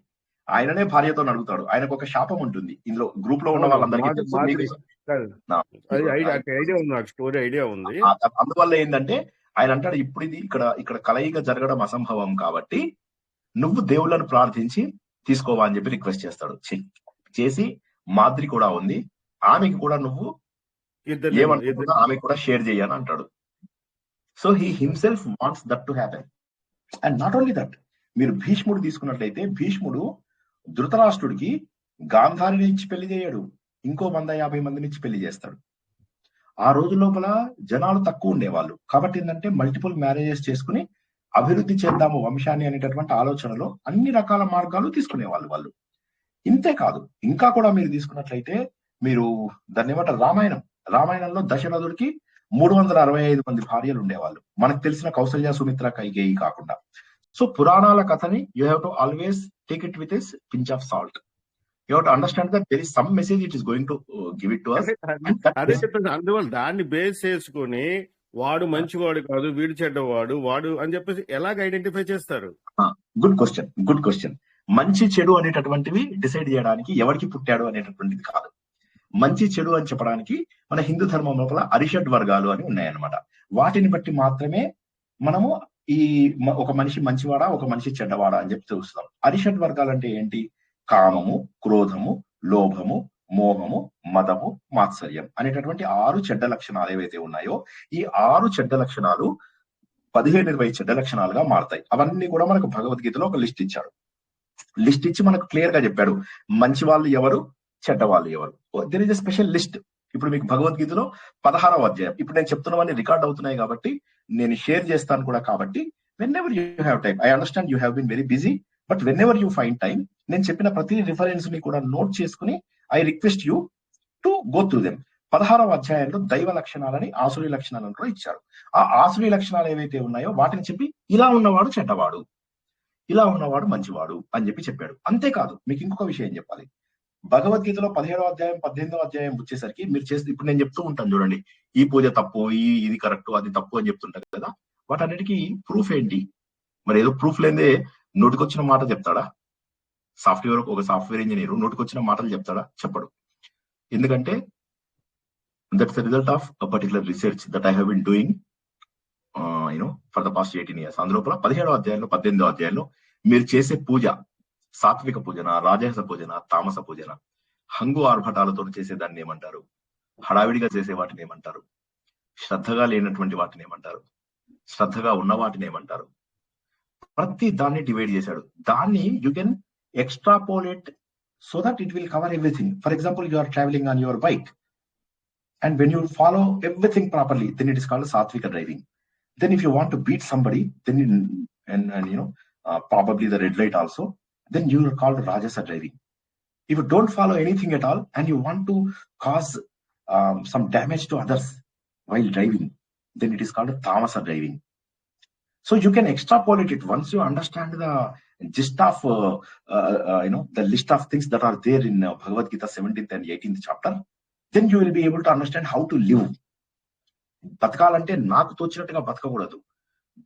ఆయననే భార్యతో అడుగుతాడు. ఆయనకు ఒక శాపం ఉంటుంది ఇందులో గ్రూప్ లో ఉన్న వాళ్ళందరికీ తెలుసు, మీకు ఐడియా ఉంది, నాకు స్టోరీ ఐడియా ఉంది. అందువల్ల ఏంటంటే ఆయన అంటాడు, ఇప్పుడు ఇది ఇక్కడ కలయిక జరగడం అసంభవం కాబట్టి నువ్వు దేవుళ్ళను ప్రార్థించి తీసుకోవా అని చెప్పి రిక్వెస్ట్ చేస్తాడు. చేసి మాద్రి కూడా ఉంది, ఆమెకి కూడా నువ్వు ఏమనుకుంటున్నా ఆమె కూడా షేర్ చేయని అంటాడు. So he himself wants that to happen. And not only that, మీరు భీష్ముడు తీసుకున్నట్లయితే భీష్ముడు ధృతరాష్ట్రుడికి గాంధారిని ఇచ్చి పెళ్లి చేయడు, ఇంకో 150 మందిని ఇచ్చి పెళ్లి చేస్తాడు. ఆ రోజు లోపల జనాలు తక్కువ ఉండేవాళ్ళు కాబట్టి ఏంటంటే మల్టిపుల్ మ్యారేజెస్ చేసుకుని అభివృద్ధి చేద్దాము వంశాన్ని అనేటటువంటి ఆలోచనలో అన్ని రకాల మార్గాలు తీసుకునేవాళ్ళు వాళ్ళు. ఇంతే కాదు, ఇంకా కూడా మీరు తీసుకున్నట్లయితే మీరు దాన్ని ఏమంటారు, రామాయణంలో దశరథుడికి 365 మంది భార్యలు ఉండేవాళ్ళు, మనకు తెలిసిన కౌసల్య, సుమిత్ర, కైకేయి కాకుండా. సో పురాణాల కథని you have to always take it with pinch of salt. You have to understand that there is some message it is going to give it to us. అందువల్ల దాన్ని బేస్ చేసుకుని వాడు మంచివాడు కాదు, వీడు చెడ్డవాడు, వాడు అని చెప్పేసి ఎలాగ ఐడెంటిఫై చేస్తారు? Good question. మంచి చెడు అనేటటువంటివి డిసైడ్ చేయడానికి ఎవరికి పుట్టాడు అనేటటువంటిది కాదు. మంచి చెడు అని చెప్పడానికి మన హిందూ ధర్మం లోపల అరిషడ్ వర్గాలు అని ఉన్నాయన్నమాట. వాటిని బట్టి మాత్రమే మనము ఈ ఒక మనిషి మంచివాడా, ఒక మనిషి చెడ్డవాడా అని చెప్పి చూస్తాం. అరిషడ్ వర్గాలు అంటే ఏంటి? కామము, క్రోధము, లోభము, మోహము, మదము, మాత్సర్యం అనేటటువంటి 6 చెడ్డ లక్షణాలు ఏవైతే ఉన్నాయో ఈ 6 చెడ్డ లక్షణాలు 15-20 చెడ్డ లక్షణాలుగా మారుతాయి. అవన్నీ కూడా మనకు భగవద్గీతలో ఒక లిస్ట్ ఇచ్చాడు. లిస్ట్ ఇచ్చి మనకు క్లియర్ గా చెప్పాడు మంచి వాళ్ళు ఎవరు, చెడ్డ వాళ్ళు ఎవరు. There is a special list. ఇప్పుడు మీకు భగవద్గీతలో 16వ అధ్యాయం, ఇప్పుడు నేను చెప్తున్నవన్నీ రికార్డ్ అవుతున్నాయి కాబట్టి నేను షేర్ చేస్తాను కూడా. కాబట్టి whenever you have time, I understand you have been very busy, but whenever you find time, నేను చెప్పిన ప్రతి రిఫరెన్స్ ని కూడా నోట్ చేసుకుని I request you to go through them. 16వ అధ్యాయంలో దైవ లక్షణాలని, ఆసురీ లక్షణాలను కూడా ఇచ్చారు. ఆ ఆసురీ లక్షణాలు ఏవైతే ఉన్నాయో వాటిని చెప్పి ఇలా ఉన్నవాడు చెడ్డవాడు, ఇలా ఉన్నవాడు మంచివాడు అని చెప్పి చెప్పాడు. అంతేకాదు మీకు ఇంకొక విషయం చెప్పాలి. భగవద్గీతలో 17వ అధ్యాయం 18వ అధ్యాయం వచ్చేసరికి మీరు చేస్తే, ఇప్పుడు నేను చెప్తూ ఉంటాను చూడండి, ఈ పూజ తప్పు, ఇది కరెక్ట్, అది తప్పు అని చెప్తుంటారు కదా, వాటన్నిటికీ ప్రూఫ్ ఏంటి? మరి ఏదో ప్రూఫ్ లేదే నోటికొచ్చిన మాట చెప్తాడా? ఒక సాఫ్ట్వేర్ ఇంజనీర్ నోటికొచ్చిన మాటలు చెప్తాడా? చెప్పడు. ఎందుకంటే that's the result of a particular research that I have been doing for the past 18 years. అందులోపల 17వ అధ్యాయంలో 18వ అధ్యాయంలో మీరు చేసే పూజ సాత్విక పూజన, రాజస పూజన, తామస పూజన, హంగు ఆర్భటాలతో చేసేదాన్ని ఏమంటారు? హడావిడిగా చేసే వాటిని ఏమంటారు? శ్రద్ధగా లేనటువంటి వాటిని ఏమంటారు? శ్రద్ధగా ఉన్న వాటిని ఏమంటారు? ప్రతి దాన్ని డివైడ్ చేశాడు. దాన్ని you can extrapolate so that it will cover everything. For example, you are travelling on your bike and when you follow everything properly, then it is called satvika driving. Then if you want to beat somebody, then probably the red light also, then you are called rajasa driving. If you don't follow anything at all and you want to cause some damage to others while driving, then it is called tamasa driving. So you can extrapolate it once you understand the gist of the list of things that are there in Bhagavad Gita 17th and 18th chapter. Then you will be able to understand how to live. బతకాలంటే నాకు తోచినట్టుగా బతకకూడదు,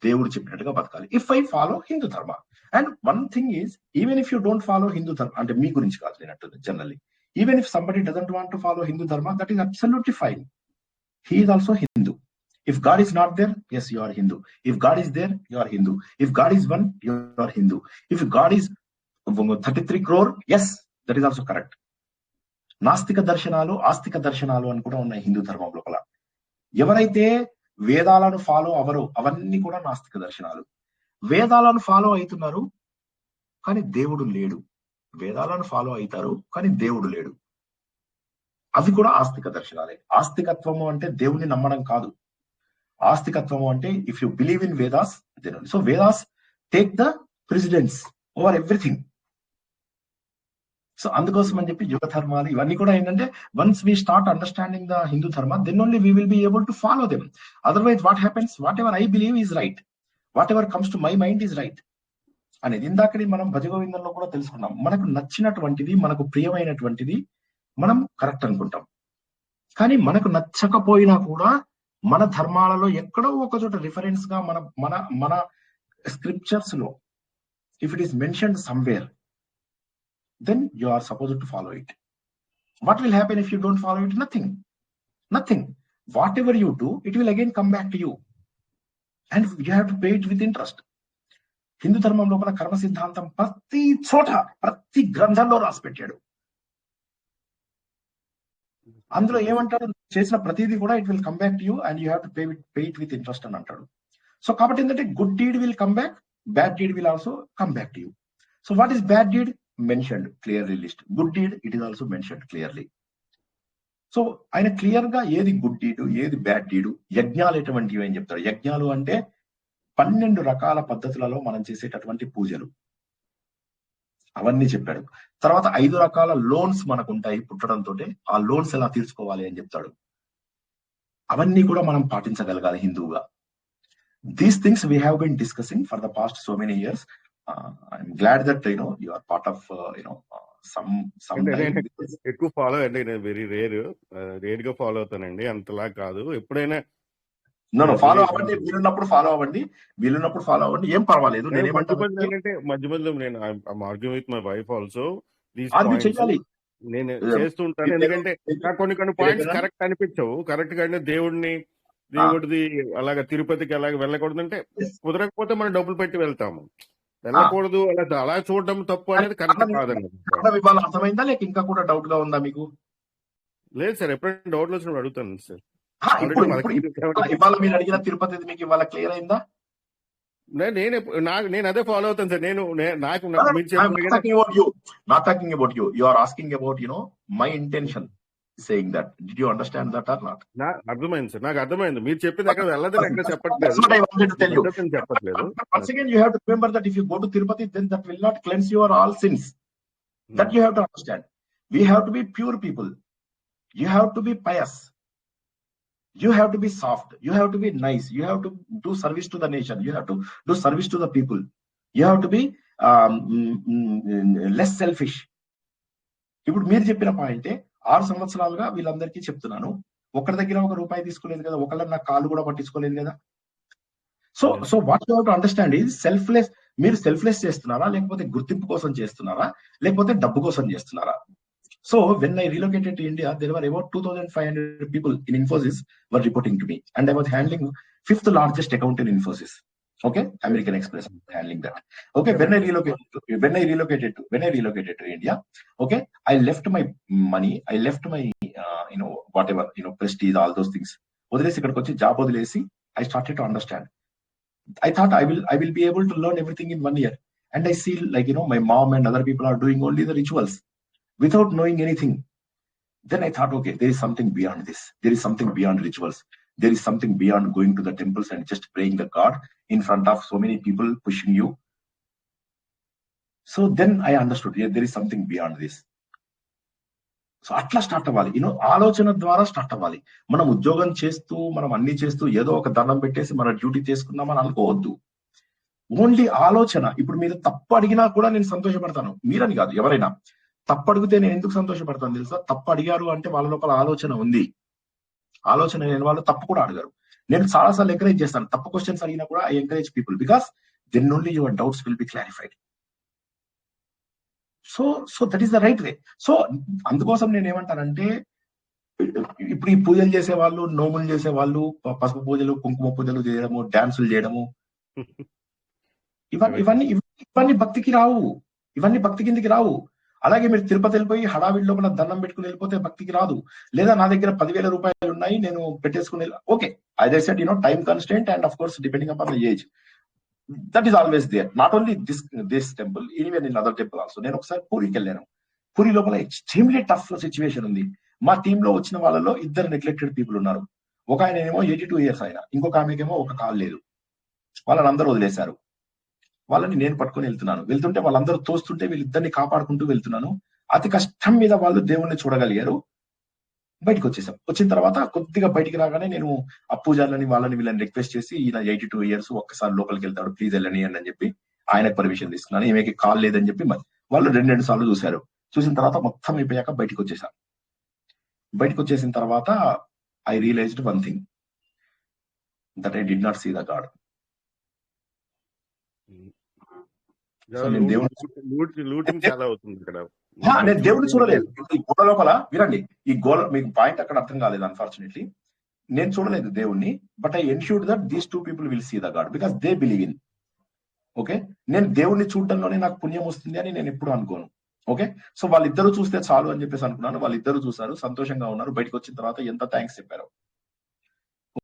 దేవుడు చెప్పినట్టుగా బతకాలి. If I follow Hindu dharma. And one thing is, even if you don't follow Hindu dharma, అంటే మీ గురించి కాదు లేనట్టు generally, even if somebody doesn't want to follow Hindu dharma, that is absolutely fine. He is also Hindu. If God is not there, yes, you are Hindu. If God is there, you are Hindu. If God is one, you are Hindu. If God is 33 crore, yes, that is also correct. నాస్తిక దర్శనాలు, ఆస్తిక దర్శనాలు అని కూడా ఉన్నాయి హిందూ ధర్మం లోపల. ఎవరైతే వేదాలను ఫాలో అవరో అవన్నీ కూడా నాస్తిక దర్శనాలు. వేదాలను ఫాలో అవుతున్నారు కానీ దేవుడు లేడు, వేదాలను ఫాలో అవుతారు కానీ దేవుడు లేడు, అవి కూడా ఆస్తిక దర్శనాలే. ఆస్తికత్వము అంటే దేవుణ్ణి నమ్మడం కాదు. ఆస్తికత్వము అంటే if you believe in Vedas, so Vedas take the precedence over everything. So అందుకోసం అని చెప్పి యుగ ధర్మాలు ఇవన్నీ కూడా ఏంటంటే, once we start understanding the Hindu dharma, then only we will be able to follow them. Otherwise what happens, whatever I believe is right, whatever comes to my mind is right అనేది ఇందాకనే మనం భజగోవిందంలో కూడా తెలుసుకున్నాం. మనకు నచ్చినటువంటిది, మనకు ప్రియమైనటువంటిది మనం correct అనుకుంటాం. కానీ మనకు నచ్చకపోయినా కూడా మన ధర్మాలలో ఎక్కడో ఒక చోట రిఫరెన్స్ గా మన మన మన స్క్రిప్చర్స్ లో if it is mentioned somewhere, then you are supposed to follow it. What will happen if you don't follow it? Nothing. Whatever you do, it will again come back to you, and you have to pay it with interest. Hindu ధర్మం లోపల కర్మ సిద్ధాంతం ప్రతి చోట, ప్రతి గ్రంథంలో రాసి పెట్టాడు. అందులో ఏమంటాడు, చేసిన ప్రతిదీ కూడా it will come back to you and you have to pay it with interest అని అంటాడు. సో కాబట్టి ఏంటంటే good deed will come back, bad deed will also come back to you. So what is bad deed? Mentioned clearly list. Good deed it is also mentioned clearly. So ఆయన clear గా ఏది good deed, ఏది bad deed, యజ్ఞాలు ఎటువంటివి అని చెప్తాడు. యజ్ఞాలు అంటే 12 రకాల పద్ధతులలో మనం చేసేటటువంటి పూజలు, అవన్నీ చెప్పాడు. తర్వాత 5 రకాల లోన్స్ మనకు ఉంటాయి పుట్టడంతో, ఆ లోన్స్ ఎలా తీర్చుకోవాలి అని చెప్తాడు. అవన్నీ కూడా మనం పాటించగలగాలి హిందువుగా. These things we have been discussing for the past so many years. I'm glad that you are part of some ఎక్కువ ఫాలో అండి. నేను వెరీ రేర్ గా ఫాలో అవుతానండి, అంతలా కాదు. ఎప్పుడైనా ఫాలో అవ్వండి, వీలున్నప్పుడు ఫాలో అవ్వండి, ఏం పర్వాలేదు. ఏంటంటే మధ్య మధ్యలో నేను argue with my wife also నేను చేస్తుంటాను. ఎందుకంటే నాకు కొన్ని పాయింట్స్ కరెక్ట్ అనిపించవు. కరెక్ట్ గా అంటే దేవుడిది అలాగా తిరుపతికి అలాగ వెళ్ళకూడదంటే, కుదరకపోతే మనం డబ్బులు పెట్టి వెళ్తాము, వెళ్ళకూడదు అలా చూడడం తప్పు అనేది కరెక్ట్ కాదండి. అర్థమైందా లేక ఇంకా కూడా డౌట్ గా ఉందా మీకు? లేదు సార్, ఎప్పుడైనా డౌట్లు వచ్చినప్పుడు అడుగుతాను సార్. ఇవాళ మీరు అడిగిన తిరుపతి మీకు ఇవాళ క్లియర్ అయిందా? నేను అదే ఫాలో అవుతాను సార్. నేను నాకు not talking about you. You are asking about my intention saying that. Did you understand that or not? అర్థమైంది సార్, నాకు అర్థమైంది. మీరు చెప్పింది అక్కడ వెళ్ళదని ఎక్కడ చెప్పట్లేదు. Once again, you have to remember that if you go to Tirupati, then that will not cleanse your all sins. That you have to understand. We have to be pure people. You have to be pious. You have to be soft. You have to be nice. You have to do service to the nation. You have to do service to the people. You have to be less selfish. ఇప్పుడు మీరు చెప్పిన పాయింటే 6 సంవత్సరాలుగా వీళ్ళందరికీ చెప్తున్నాను. ఒకరి దగ్గర ఒక రూపాయి తీసుకోలేదు కదా, ఒకళ్ళ నా కాలు కూడా పట్టించుకోలేదు కదా. So what you have to understand is selfless. మీరు సెల్ఫ్లెస్ చేస్తున్నారా, లేకపోతే గుర్తింపు కోసం చేస్తున్నారా, లేకపోతే డబ్బు కోసం చేస్తున్నారా? So when I relocated to India, there were about 2,500 people in Infosys were reporting to me, and I was handling 5th largest account in Infosys. Okay, American Express handling that. Okay, when I relocated to India, okay, I left my money, I left my whatever prestige, all those things. Odilesi ikkadiki vachi job odilesi, I started to understand. I thought I will be able to learn everything in 1 year, and I see my mom and other people are doing only the rituals without knowing anything. Then I thought, okay, there is something beyond this. There is something beyond rituals. There is something beyond going to the temples and just praying the God in front of so many people pushing you. So then I understood, yeah, there is something beyond this. So అట్లా start అవ్వాలి, ఆలోచన ద్వారా start అవ్వాలి. మనం ఉద్యోగం చేస్తూ, మనం అన్ని చేస్తూ ఏదో ఒక దండం పెట్టేసి మన డ్యూటీ చేసుకున్నామని అనుకోవద్దు. ఓన్లీ ఆలోచన. ఇప్పుడు మీరు తప్పు అడిగినా కూడా నేను సంతోషపడతాను, మీరని కాదు, ఎవరైనా తప్పు అడిగితే నేను ఎందుకు సంతోషపడతాను తెలుసా? తప్పు అడిగారు అంటే వాళ్ళ లోపల ఆలోచన ఉంది. ఆలోచన లేని వాళ్ళు తప్పు కూడా అడగరు. నేను చాలాసార్లు ఎంకరేజ్ చేస్తాను, తప్పు క్వశ్చన్స్ అడిగినా కూడా I encourage people, because then only your doubts will be clarified. So that is the right way. So అందుకోసం నేను ఏమంటానంటే, ఇప్పుడు ఈ పూజలు చేసేవాళ్ళు, నోములు చేసేవాళ్ళు, పసుపు పూజలు, కుంకుమ పూజలు చేయడము, డాన్సులు చేయడము, ఇవన్నీ భక్తికి రావు, ఇవన్నీ భక్తి కిందికి రావు. అలాగే మీరు తిరుపతి వెళ్ళిపోయి హడావిడి లోపల దండం పెట్టుకుని వెళ్ళిపోతే భక్తికి రాదు. లేదా నా దగ్గర 10,000 రూపాయలు ఉన్నాయి, నేను పెట్టేసుకుని okay, as I said, time constraint and of course depending upon the age, that is always there. Not only this temple, even in other temple also. నేను ఒకసారి పూరికి వెళ్ళాను. పూరి లోపల ఎక్స్ట్రీమ్లీ టఫ్ సిచ్యువేషన్ ఉంది. మా టీమ్ లో వచ్చిన వాళ్ళలో 2 నెగ్లెక్టెడ్ పీపుల్ ఉన్నారు. ఒక ఆయన ఏమో 82 years ఆయన, ఇంకొక ఆమెకేమో ఒక కాలు లేదు. వాళ్ళని అందరూ వదిలేశారు. వాళ్ళని నేను పట్టుకొని వెళ్తుంటే వాళ్ళందరూ తోస్తుంటే వీళ్ళిద్దరిని కాపాడుకుంటూ వెళ్తున్నాను. అతి కష్టం మీద వాళ్ళు దేవుణ్ణి చూడగలిగారు. బయటకు వచ్చేసాం. వచ్చిన తర్వాత కొద్దిగా బయటికి రాగానే నేను ఆ పూజారులని వీళ్ళని రిక్వెస్ట్ చేసి, ఈయన 82 years ఒక్కసారి లోపలికి వెళ్తాడు, ప్లీజ్ వెళ్ళని అని చెప్పి ఆయన పర్మిషన్ తీసుకున్నాను. ఈమెకి కాల్ లేదని చెప్పి వాళ్ళు 2 సార్లు చూశారు. చూసిన తర్వాత మొత్తం అయిపోయాక బయటకు వచ్చేసాను. బయటకు వచ్చేసిన తర్వాత I realised one thing, that I did not see the god. Looting చాలా అవుతుంది ఇక్కడ. నేను దేవుడిని చూడలేదు. ఈ గోడ లోపల వినండి, ఈ గోడ మీకు పాయింట్ అక్కడ అర్థం కాలేదు అన్ఫార్చునేట్లీ. నేను చూడలేదు దేవుణ్ణి, but I ensured that these 2 people will see the god because they believe in. Okay, నేను దేవుణ్ణి చూడడంలోనే నాకు పుణ్యం వస్తుంది అని నేను ఎప్పుడు అనుకోను. ఓకే, సో వాళ్ళిద్దరూ చూస్తే చాలు అని చెప్పేసి అనుకున్నాను. వాళ్ళిద్దరూ చూసారు, సంతోషంగా ఉన్నారు. బయటకు వచ్చిన తర్వాత ఎంత థ్యాంక్స్ చెప్పారు.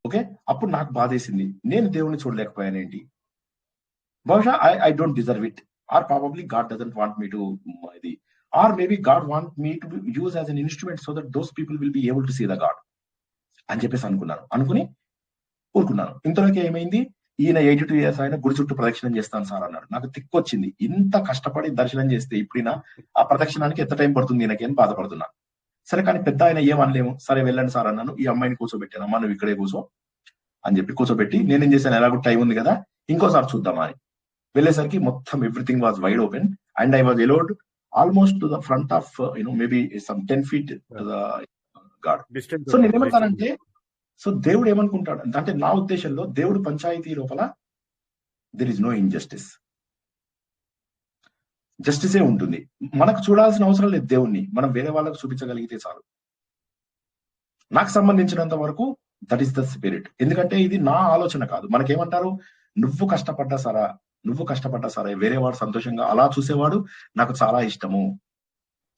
ఓకే, అప్పుడు నాకు బాధేసింది, నేను దేవుణ్ణి చూడలేకపోయాను ఏంటి. బహుశా I don't deserve it, or probably God doesn't want me to ఇది, or maybe God want me to use as an instrument so that those people will be able to see the God అని చెప్పేసి అనుకుని ఊరుకున్నాను. ఇంతలోకి ఏమైంది, ఈయన 82 years ఆయన గుడి చుట్టూ ప్రదక్షిణం చేస్తాను సార్ అన్నాడు. నాకు తిక్కొచ్చింది, ఇంత కష్టపడి దర్శనం చేస్తే ఇప్పుడైనా ఆ ప్రదక్షిణానికి ఎంత టైం పడుతుంది ఈయనకి అని బాధపడుతున్నాను. సరే, కానీ పెద్ద ఆయన ఏమనలేము, సరే వెళ్ళండి సార్ అన్నాను. ఈ అమ్మాయిని కూర్చోబెట్టాను, అమ్మ నువ్వు ఇక్కడే కూర్చో అని చెప్పి కూర్చోబెట్టి నేనేం చేశాను, ఎలాగో టైం ఉంది కదా ఇంకోసారి చూద్దామా అని వెళ్ళేసరికి మొత్తం everything was wide open and I was ఎలోడ్ almost to the front of maybe some 10 feet to the God. So నేనేమంటానంటే, సో దేవుడు ఏమనుకుంటాడు అంటే, నా ఉద్దేశంలో దేవుడు పంచాయతీ లోపల దెర్ ఇస్ నో ఇన్జస్టిస్, జస్టిసే ఉంటుంది. మనకు చూడాల్సిన అవసరం లేదు దేవుణ్ణి, మనం వేరే వాళ్ళకు చూపించగలిగితే చాలు. నాకు సంబంధించినంత వరకు దట్ ఈస్ ద స్పిరిట్. ఎందుకంటే ఇది నా ఆలోచన కాదు. మనకేమంటారు, నువ్వు కష్టపడ్డా సరే వేరే వాడు సంతోషంగా అలా చూసేవాడు నాకు చాలా ఇష్టము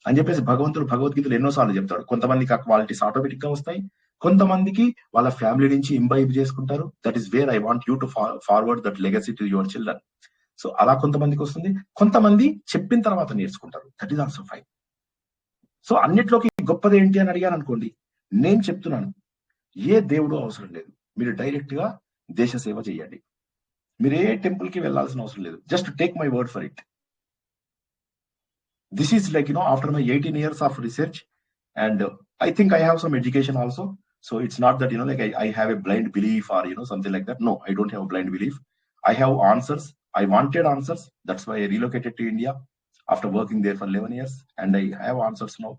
అని చెప్పేసి భగవంతుడు భగవద్గీతలు ఎన్నోసార్లు చెప్తాడు. కొంతమందికి ఆ క్వాలిటీస్ ఆటోమేటిక్ గా వస్తాయి, కొంతమందికి వాళ్ళ ఫ్యామిలీ నుంచి ఇంబైబ్ చేసుకుంటారు. That is where I want you to forward that legacy to your children. So అలా కొంతమందికి వస్తుంది, కొంతమంది చెప్పిన తర్వాత నేర్చుకుంటారు. That is also fine. So అన్నిట్లోకి గొప్పది ఏంటి అని అడిగాను అనుకోండి, నేను చెప్తున్నాను ఏ దేవుడు అవసరం లేదు, మీరు డైరెక్ట్ గా దేశ సేవ చేయండి. మీరు ఏ టెంపుల్ కి వెళ్లాల్సిన అవసరం లేదు. Just take my word for it. This is like, after my 18 years of research, and I think I have some education also. So it's not that, like I have a blind belief or, something like that. No, I don't have a blind belief. I have answers. I wanted answers. That's why I relocated to India after working there for 11 years. And I have answers now.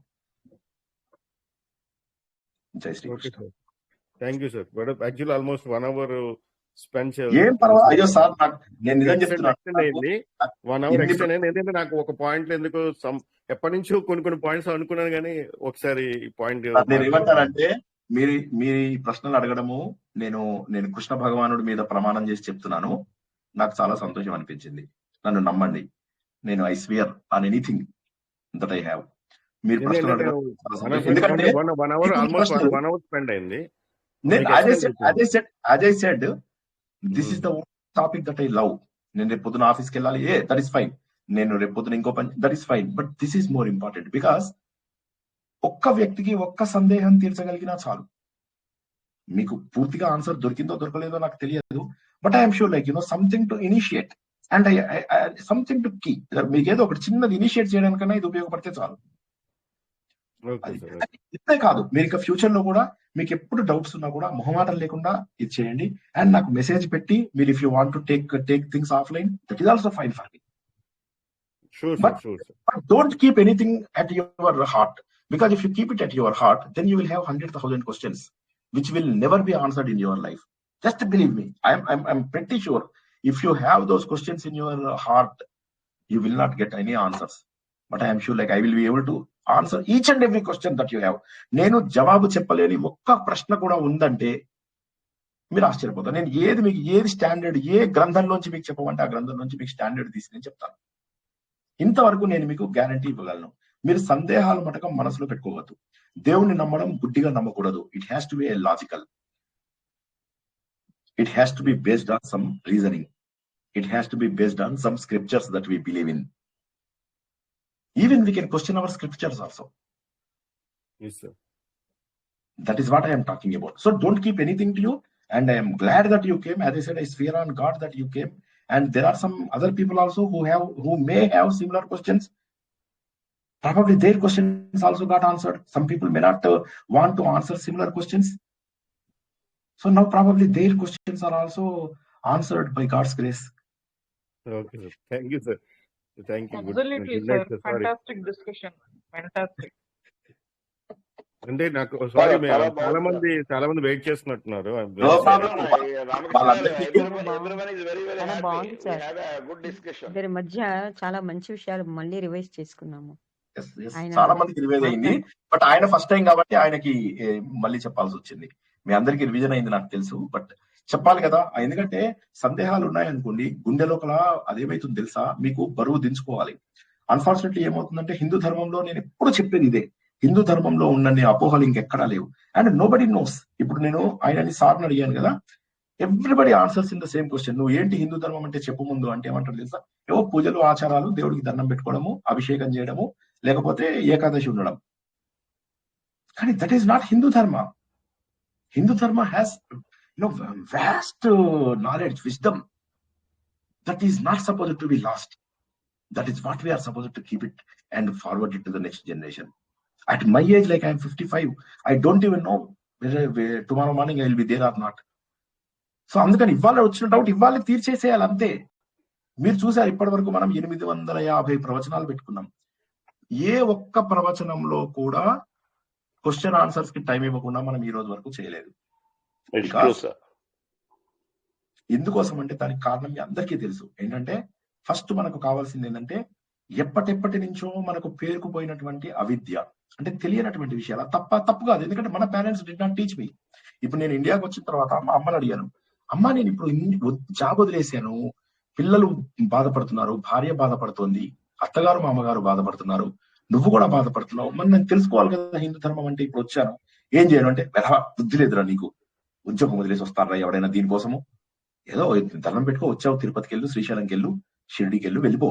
Jai Shri Krishna. Okay, thank you, sir. But actually almost 1 hour spend ఏం పర్వాలేదు. అయ్యో sir, నేను నిజం చెప్తున్నాను, 1 hour extend అయింది. ఎందుకంటే నాకు ఒక పాయింట్ ఎందుకు ఎప్పటి నుంచో కొన్ని పాయింట్స్ అనుకున్నాను, కానీ ఒకసారి పాయింట్ నేను ఏమంటానంటే, మీ ప్రశ్నలు అడగడము నేను కృష్ణ భగవానుడి మీద ప్రమాణం చేసి చెప్తున్నాను. నాకు చాలా సంతోషం అనిపించింది. నన్ను నమ్మండి, నేను I swear on anything that I have. మీరు ప్రశ్నలు అడగడం ఎందుకంటే 1 hour స్పెండ్ అయింది. as I said, this is the topic that I love. నేను రేపు పొద్దున ఆఫీస్కి వెళ్ళాలి, దట్ ఈస్ ఫైన్. నేను రేపు పొద్దున ఇంకో పని, that is fine. But this is more important because ఒక్క వ్యక్తికి ఒక్క సందేహం తీర్చగలిగినా చాలు. మీకు పూర్తిగా ఆన్సర్ దొరికిందో దొరకలేదో నాకు తెలియదు, but I'm sure like something to initiate and something to key. మీకు ఏదో ఒకటి చిన్నది ఇనిషియేట్ చేయడానికన్నా ఇది ఉపయోగపడితే చాలు. ఇంతే కాదు, మీరు ఇక ఫ్యూచర్ లో కూడా మీకు ఎప్పుడు డౌట్స్ ఉన్నా కూడా మొహమాటం లేకుండా ఇది చేయండి. అండ్ నాకు మెసేజ్ పెట్టి మీరు if you want to take things offline, that is also fine for me. But don't keep anything at your heart, because if you keep it at your heart, then you will have 100,000 questions which will never be answered in your life. Just believe me, I'm pretty sure if you have those questions in your heart, you will not get any answers. But I am sure like I will be able to answer each and every question that you have. నేను జవాబు చెప్పలేని ఒక్క ప్రశ్న కూడా ఉందంటే మీరు ఆశ్చర్యపోతారు. నేను మీకు ఏది స్టాండర్డ్, ఏ గ్రంథంలోంచి మీకు చెప్పమంటే ఆ గ్రంథం నుంచి మీకు స్టాండర్డ్ తీసి నేను చెప్తాను. ఇంతవరకు నేను మీకు గ్యారంటీ ఇవ్వగలను. మీరు సందేహాలు మటకం మనసులో పెట్టుకోవద్దు. దేవుణ్ణి నమ్మడం గుడ్డిగా నమ్మకూడదు. It has to be a logical, it has to be based on some reasoning, it has to be based on some scriptures that we believe in. Even we can question our scriptures also. Yes, sir. That is what I am talking about. So don't keep anything to you. And I am glad that you came. As I said, I swear on God that you came. And there are some other people also who may have similar questions. Probably their questions also got answered. Some people may not want to answer similar questions. So now probably their questions are also answered by God's grace. Okay, sir. Thank you, sir. Thank you. Absolutely, good sir. night, sir. Fantastic discussion. Fantastic. అంటే నాకు sorry, చాలా మంది wait చేస్తున్నట్టున్నారు. ఇద్దరి మధ్య చాలా మంచి విషయాలు మళ్ళీ రివైజ్ చేసుకున్నాము. చాలా మందికి రివైజ్ అయింది. బట్ ఆయన ఫస్ట్ టైం కాబట్టి ఆయనకి మళ్ళీ చెప్పాల్సి వచ్చింది. మీ అందరికి రివిజన్ అయింది నాకు తెలుసు, బట్ చెప్పాలి కదా. ఎందుకంటే సందేహాలు ఉన్నాయనుకోండి, గుండె లోపల అదేమైతుంది తెలుసా, మీకు బరువు దించుకోవాలి. అన్ఫార్చునేట్లీ ఏమవుతుందంటే హిందూ ధర్మంలో నేను ఎప్పుడు చెప్పేది ఇదే, హిందూ ధర్మంలో ఉన్నన్ని అపోహలు ఇంకెక్కడా లేవు. And nobody knows. ఇప్పుడు నేను ఆయనని సార్ని అడిగాను కదా, everybody answers in the same question. నువ్వు ఏంటి హిందూ ధర్మం అంటే చెప్పు ముందు అంటే ఏమంటారు తెలుసా, ఏవో పూజలు ఆచారాలు, దేవుడికి దండం పెట్టుకోవడము, అభిషేకం చేయడము, లేకపోతే ఏకాదశి ఉండడం. కానీ దట్ ఈస్ నాట్ హిందూ ధర్మ. హిందూ ధర్మ has vast knowledge, wisdom that is not supposed to be lost. That is what we are supposed to keep it and forward it to the next generation. At my age, like I am 55, I don't even know whether tomorrow morning I will be there or not. So అందుకని ఇవాళ వచ్చిన doubt ఇవాళ తీర్చేసేయాలి అంతే. మీరు చూసారు ఇప్పటి వరకు మనం 850 ప్రవచనాలు పెట్టుకున్నాం. ఏ ఒక్క ప్రవచనంలో కూడా క్వశ్చన్ ఆన్సర్స్ కి టైం ఇవ్వకుండా మనం ఈ రోజు వరకు చేయలేదు. ఎందుకోసం అంటే దానికి కారణం మీ అందరికీ తెలుసు. ఏంటంటే ఫస్ట్ మనకు కావాల్సింది ఏంటంటే ఎప్పటి నుంచో మనకు పేరుకుపోయినటువంటి అవిద్య, అంటే తెలియనటువంటి విషయాలు. తప్పు కాదు, ఎందుకంటే మన parents did not teach me. ఇప్పుడు నేను ఇండియాకి వచ్చిన తర్వాత మా అమ్మని అడిగాను, అమ్మ నేను ఇప్పుడు జాబ్ వదిలేసాను, పిల్లలు బాధపడుతున్నారు, భార్య బాధపడుతోంది, అత్తగారు మామగారు బాధపడుతున్నారు, నువ్వు కూడా బాధపడుతున్నావు, మరి నేను తెలుసుకోవాలి కదా హిందూ ధర్మం అంటే. ఇప్పుడు వచ్చాను, ఏం చేయను అంటే, బుద్ధి లేదురా నీకు, ఉద్యోగం వదిలేసి వస్తారా ఎవడైనా దీనికోసము? ఏదో దండం పెట్టుకో, వచ్చావు, తిరుపతికి వెళ్ళు, శ్రీశైలంకి వెళ్ళు, షిరిడికి వెళ్ళు, వెళ్ళిపో.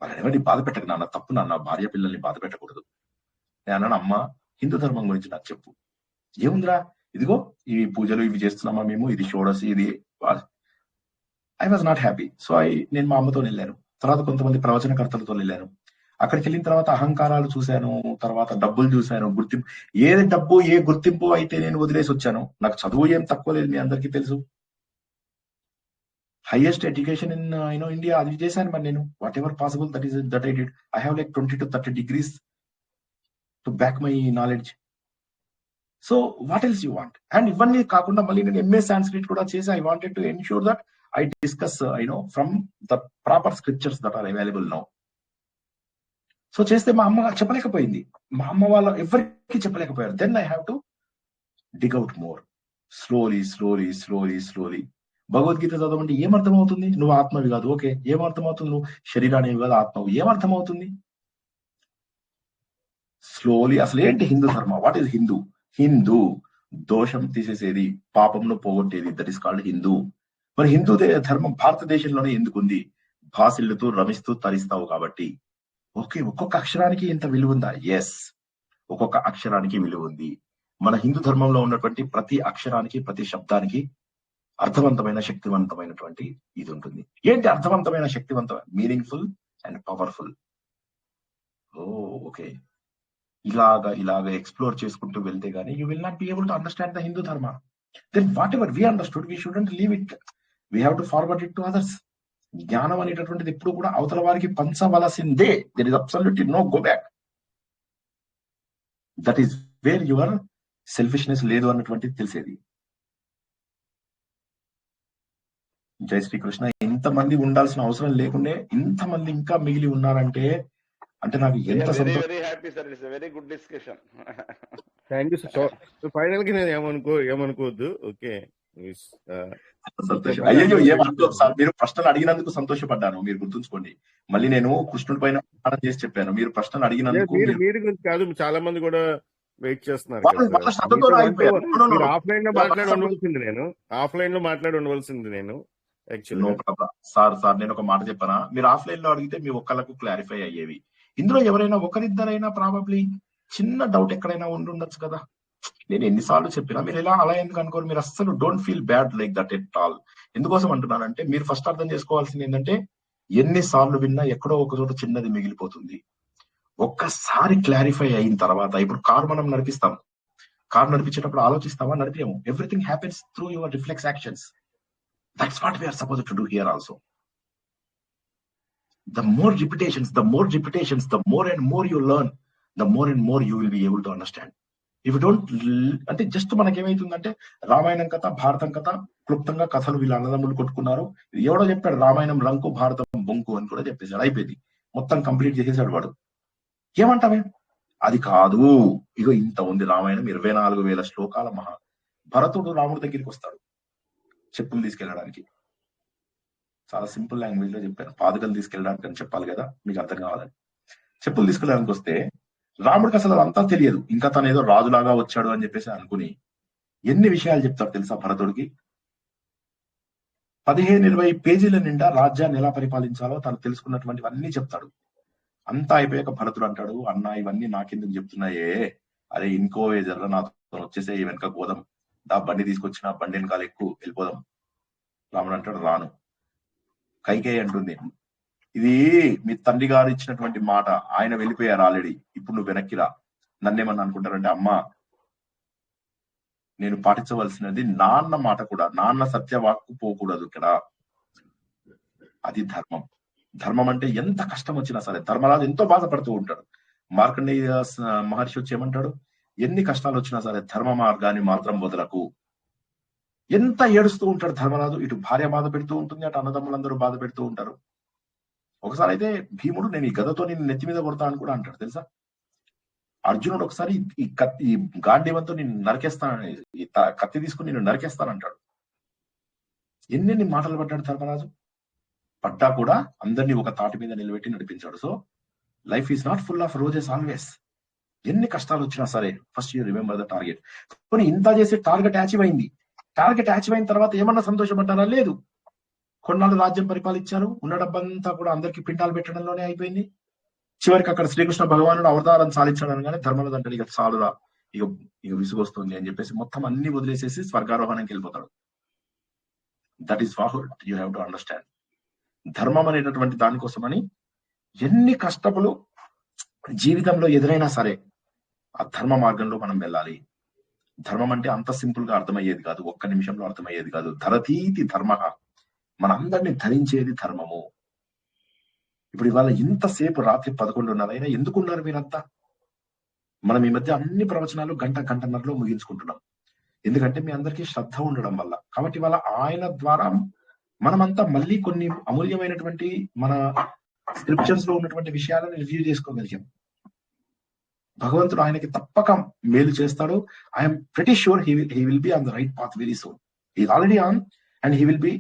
వాళ్ళని ఎవరిని బాధ పెట్టకు నాన్న, తప్పు నాన్న, భార్య పిల్లల్ని బాధ పెట్టకూడదు. నేను అన్నాను, అమ్మ హిందూ ధర్మం గురించి నాకు చెప్పు. ఏముందిరా, ఇదిగో ఈ పూజలు ఇవి చేస్తున్నామా మేము, ఇది షోడసి, ఇది. I was not happy. So నేను మా అమ్మతో వెళ్ళాను, తర్వాత కొంతమంది ప్రవచనకర్తలతో వెళ్ళాను. అక్కడికి వెళ్ళిన తర్వాత అహంకారాలు చూశాను, తర్వాత డబ్బులు చూశాను, గుర్తింపు. ఏది డబ్బు ఏ గుర్తింపు అయితే నేను వదిలేసి వచ్చాను. నాకు చదువు ఏం తక్కువ లేదు, మీ అందరికీ తెలుసు. హైయెస్ట్ ఎడ్యుకేషన్ ఇన్ ఇండియా అది చేశాను మరి నేను. Whatever possible that I did. I have like 20 to 30 degrees to back my knowledge. So what else you want? And ఇవన్నీ కాకుండా మళ్ళీ నేను ఎంఏ సాంస్క్రిట్ కూడా చేసి I wanted to ensure that I discuss from the proper scriptures that are available now. So చేస్తే మా అమ్మ చెప్పలేకపోయింది, మా అమ్మ వాళ్ళ ఎవరికి చెప్పలేకపోయారు. Then I have to dig out more, slowly. Bhagavad Gita చదవండి, ఏమర్థమవుతుంది? నువ్వు ఆత్మవి కాదు, ఓకే. ఏమర్థమవుతుంది? నువ్వు శరీరానివి కాదు, ఆత్మవు. ఏమర్థమవుతుంది? స్లోలీ. అసలు ఏంటి హిందూ ధర్మ? What is Hindu? హిందూ దోషం తీసేసేది, పాపంను పోగొట్టేది, దట్ ఈస్ కాల్డ్ హిందూ. మరి హిందూ ధర్మం భారతదేశంలోనే ఎందుకుంది? భాసిల్లుతూ రమిస్తూ తరిస్తావు కాబట్టి. ఓకే, ఒక్కొక్క అక్షరానికి ఇంత విలువ ఉందా? ఎస్, ఒక్కొక్క అక్షరానికి విలువ ఉంది. మన హిందూ ధర్మంలో ఉన్నటువంటి ప్రతి అక్షరానికి, ప్రతి శబ్దానికి అర్థవంతమైన, శక్తివంతమైనటువంటి ఇది ఉంటుంది. ఏంటి అర్థవంతమైన, శక్తివంతమైన? Meaningful and powerful. ఓకే, ఇలాగా ఎక్స్ప్లోర్ చేసుకుంటూ వెళ్తే గానీ you will not be able to understand the Hindu dharma. Then whatever we understood, we shouldn't leave it, we have to forward it to others. జ్ఞానం అనేటటువంటిది ఎప్పుడు కూడా అవతల వారికి పంచవలసిందే. There is absolutely no go back. That is where your selfishness లేదు అన్నటువంటిది తెలిసేది. జై శ్రీకృష్ణ. ఇంతమంది ఉండాల్సిన అవసరం లేకుండే ఇంతమంది ఇంకా మిగిలి ఉన్నారంటే అంటే నాకు ఎంత very good discussion. Thank you sir. Final కి నేను ఏమనుకోవద్దు. ఓకే, సంతోషం. అయ్యో ఏమనుకోదు సార్, మీరు ప్రశ్నలు అడిగినందుకు సంతోషపడ్డాను. మీరు గుర్తుంచుకోండి, మళ్ళీ నేను కృష్ణుడి పైన చేసి చెప్పాను. మీరు ప్రశ్నలు అడిగినందుకు. మీరు గురించి కాదు, చాలా మంది కూడా వెయిట్ చేస్తున్నారు. ఆఫ్లైన్ లో మాట్లాడి ఉండవలసింది నేను సార్ నేను ఒక మాట చెప్పానా? మీరు ఆఫ్లైన్ లో అడిగితే మీ ఒక్కళ్ళకు క్లారిఫై అయ్యేవి. ఇందులో ఎవరైనా ఒకరిద్దరైనా ప్రాబబ్లీ చిన్న డౌట్ ఎక్కడైనా ఉండొచ్చు కదా. నేను ఎన్నిసార్లు చెప్పినా మీరు అలా ఎందుకు అనుకోరు? మీరు అస్సలు don't feel bad like that at all. ఎందుకోసం అంటున్నానంటే మీరు ఫస్ట్ అర్థం చేసుకోవాల్సింది ఏంటంటే ఎన్నిసార్లు విన్నా ఎక్కడో ఒక చోట చిన్నది మిగిలిపోతుంది. ఒక్కసారి క్లారిఫై అయిన తర్వాత, ఇప్పుడు కారు మనం నడిపిస్తాం, కారు నడిపించేటప్పుడు ఆలోచిస్తామా? నడిపాము. Everything happens through your reflex actions. That's what we are supposed to do here also. The more repetitions, the more and more you learn, the more and more you will be able to understand. If you don't, అంటే just మనకేమైతుందంటే Ramayanam కథ, భారతం కథ, క్లుప్తంగా కథలు వీళ్ళు అన్నదమ్ములు కొట్టుకున్నారు. ఎవడో చెప్పాడు రామాయణం లంకు, భారతం బొంకు అని కూడా చెప్పేశాడు. అయిపోయింది, మొత్తం కంప్లీట్ చేసేసాడు వాడు. ఏమంటామే? అది కాదు, ఇగో ఇంత ఉంది రామాయణం, 24,000 శ్లోకాల భరతుడు రాముడి దగ్గరికి వస్తాడు చెప్పులు తీసుకెళ్ళడానికి. చాలా సింపుల్ లాంగ్వేజ్ లో చెప్పాను, పాదుకలు తీసుకెళ్ళడానికి అని చెప్పాలి కదా, మీకు అర్థం కావాలని. చెప్పులు తీసుకెళ్ళడానికి వస్తే రాముడికి అసలు అదంతా తెలియదు, ఇంకా తను ఏదో రాజులాగా వచ్చాడు అని చెప్పేసి అనుకుని ఎన్ని విషయాలు చెప్తాడు తెలుసా భరతుడికి? 15-20 పేజీల నిండా రాజ్యాన్ని ఎలా పరిపాలించాలో తను తెలుసుకున్నటువంటివన్నీ చెప్తాడు. అంతా అయిపోయాక భరతుడు అంటాడు, అన్న ఇవన్నీ నాకెందుకు చెప్తున్నాయే, అరే ఇంకో జర్ర నాతో వచ్చేసే వెనక పోదాం, దా బండి తీసుకొచ్చిన బండి వెనకాల ఎక్కువ వెళ్ళిపోదాం. రాముడు అంటాడు, రాను. కైకేయి అంటుంది, ఇది మీ తండ్రి గారు ఇచ్చినటువంటి మాట, ఆయన వెళ్ళిపోయారు ఆల్రెడీ, ఇప్పుడు నువ్వు వెనక్కి రా. నన్నేమన్నా అనుకుంటారంటే, అమ్మా నేను పాటించవలసినది నాన్న మాట కూడా, నాన్న సత్యవాక్కు పోకూడదు ఇక్కడ, అది ధర్మం. ధర్మం అంటే ఎంత కష్టం వచ్చినా సరే, ధర్మరాజు ఎంతో బాధపడుతూ ఉంటాడు. మార్కండేయ మహర్షి వచ్చి ఏమంటాడు, ఎన్ని కష్టాలు వచ్చినా సరే ధర్మ మార్గాన్ని మాత్రం వదలకు. ఎంత ఏడుస్తూ ఉంటాడు ధర్మరాజు, ఇటు భార్య బాధ పెడుతూ ఉంటుంది, అటు అన్నదమ్ములందరూ బాధ పెడుతూ ఉంటారు. ఒకసారి అయితే భీముడు, నేను ఈ గదతో నేను నెత్తి మీద కొడతా అని కూడా అంటాడు తెలుసా. అర్జునుడు ఒకసారి ఈ గాంధీవంతో నేను నరికేస్తానని, ఈ కత్తి తీసుకుని నేను నరికేస్తానంటాడు. ఎన్నెన్ని మాటలు పడ్డాడు ధర్మరాజు. పడ్డా కూడా అందరినీ ఒక తాటి మీద నిలబెట్టి నడిపించాడు. So life is not full of roses always. ఎన్ని కష్టాలు వచ్చినా సరే first you remember the target. కొన్ని ఇంత చేసి టార్గెట్ అచీవ్ అయింది, టార్గెట్ అచీవ్ అయిన తర్వాత ఏమన్నా సంతోషపడ్డారా? లేదు. కొన్నాళ్ళు రాజ్యం పరిపాలించారు, ఉన్న డబ్బంతా కూడా అందరికి పిండాలు పెట్టడంలోనే అయిపోయింది. చివరికి అక్కడ శ్రీకృష్ణ భగవానుడు అవతారం సాధించాడు అనగానే ధర్మరాజు అంటాడు, ఇక చాలురా, ఇక విసుగొస్తుంది అని చెప్పేసి మొత్తం అన్ని వదిలేసేసి స్వర్గారోహణకి వెళ్ళిపోతాడు. That is what you have to understand. ధర్మం అనేటటువంటి దానికోసమని ఎన్ని కష్టములు జీవితంలో ఎదురైనా సరే ఆ ధర్మ మార్గంలో మనం వెళ్ళాలి. ధర్మం అంటే అంత సింపుల్ గా అర్థమయ్యేది కాదు, ఒక్క నిమిషంలో అర్థమయ్యేది కాదు. ధరతీతి ధర్మ, మనందరినీ ధరించేది ధర్మము. ఇప్పుడు ఇవాళ ఇంతసేపు రాత్రి 11:30 అయినా ఎందుకున్నారు మీరంతా? మనం ఈ మధ్య అన్ని ప్రవచనాలు గంటన్నరలో ముగించుకుంటున్నాం. ఎందుకంటే మీ అందరికీ శ్రద్ధ ఉండడం వల్ల. కాబట్టి ఇవాళ ఆయన ద్వారా మనమంతా మళ్ళీ కొన్ని అమూల్యమైనటువంటి మన స్క్రిప్చర్స్ లో ఉన్నటువంటి విషయాలను రివ్యూ చేసుకోగలిగాం. భగవంతుడు ఆయనకి తప్పక మేలు చేస్తాడు. I'm pretty sure he will be on the right path very soon. He is already on and he will be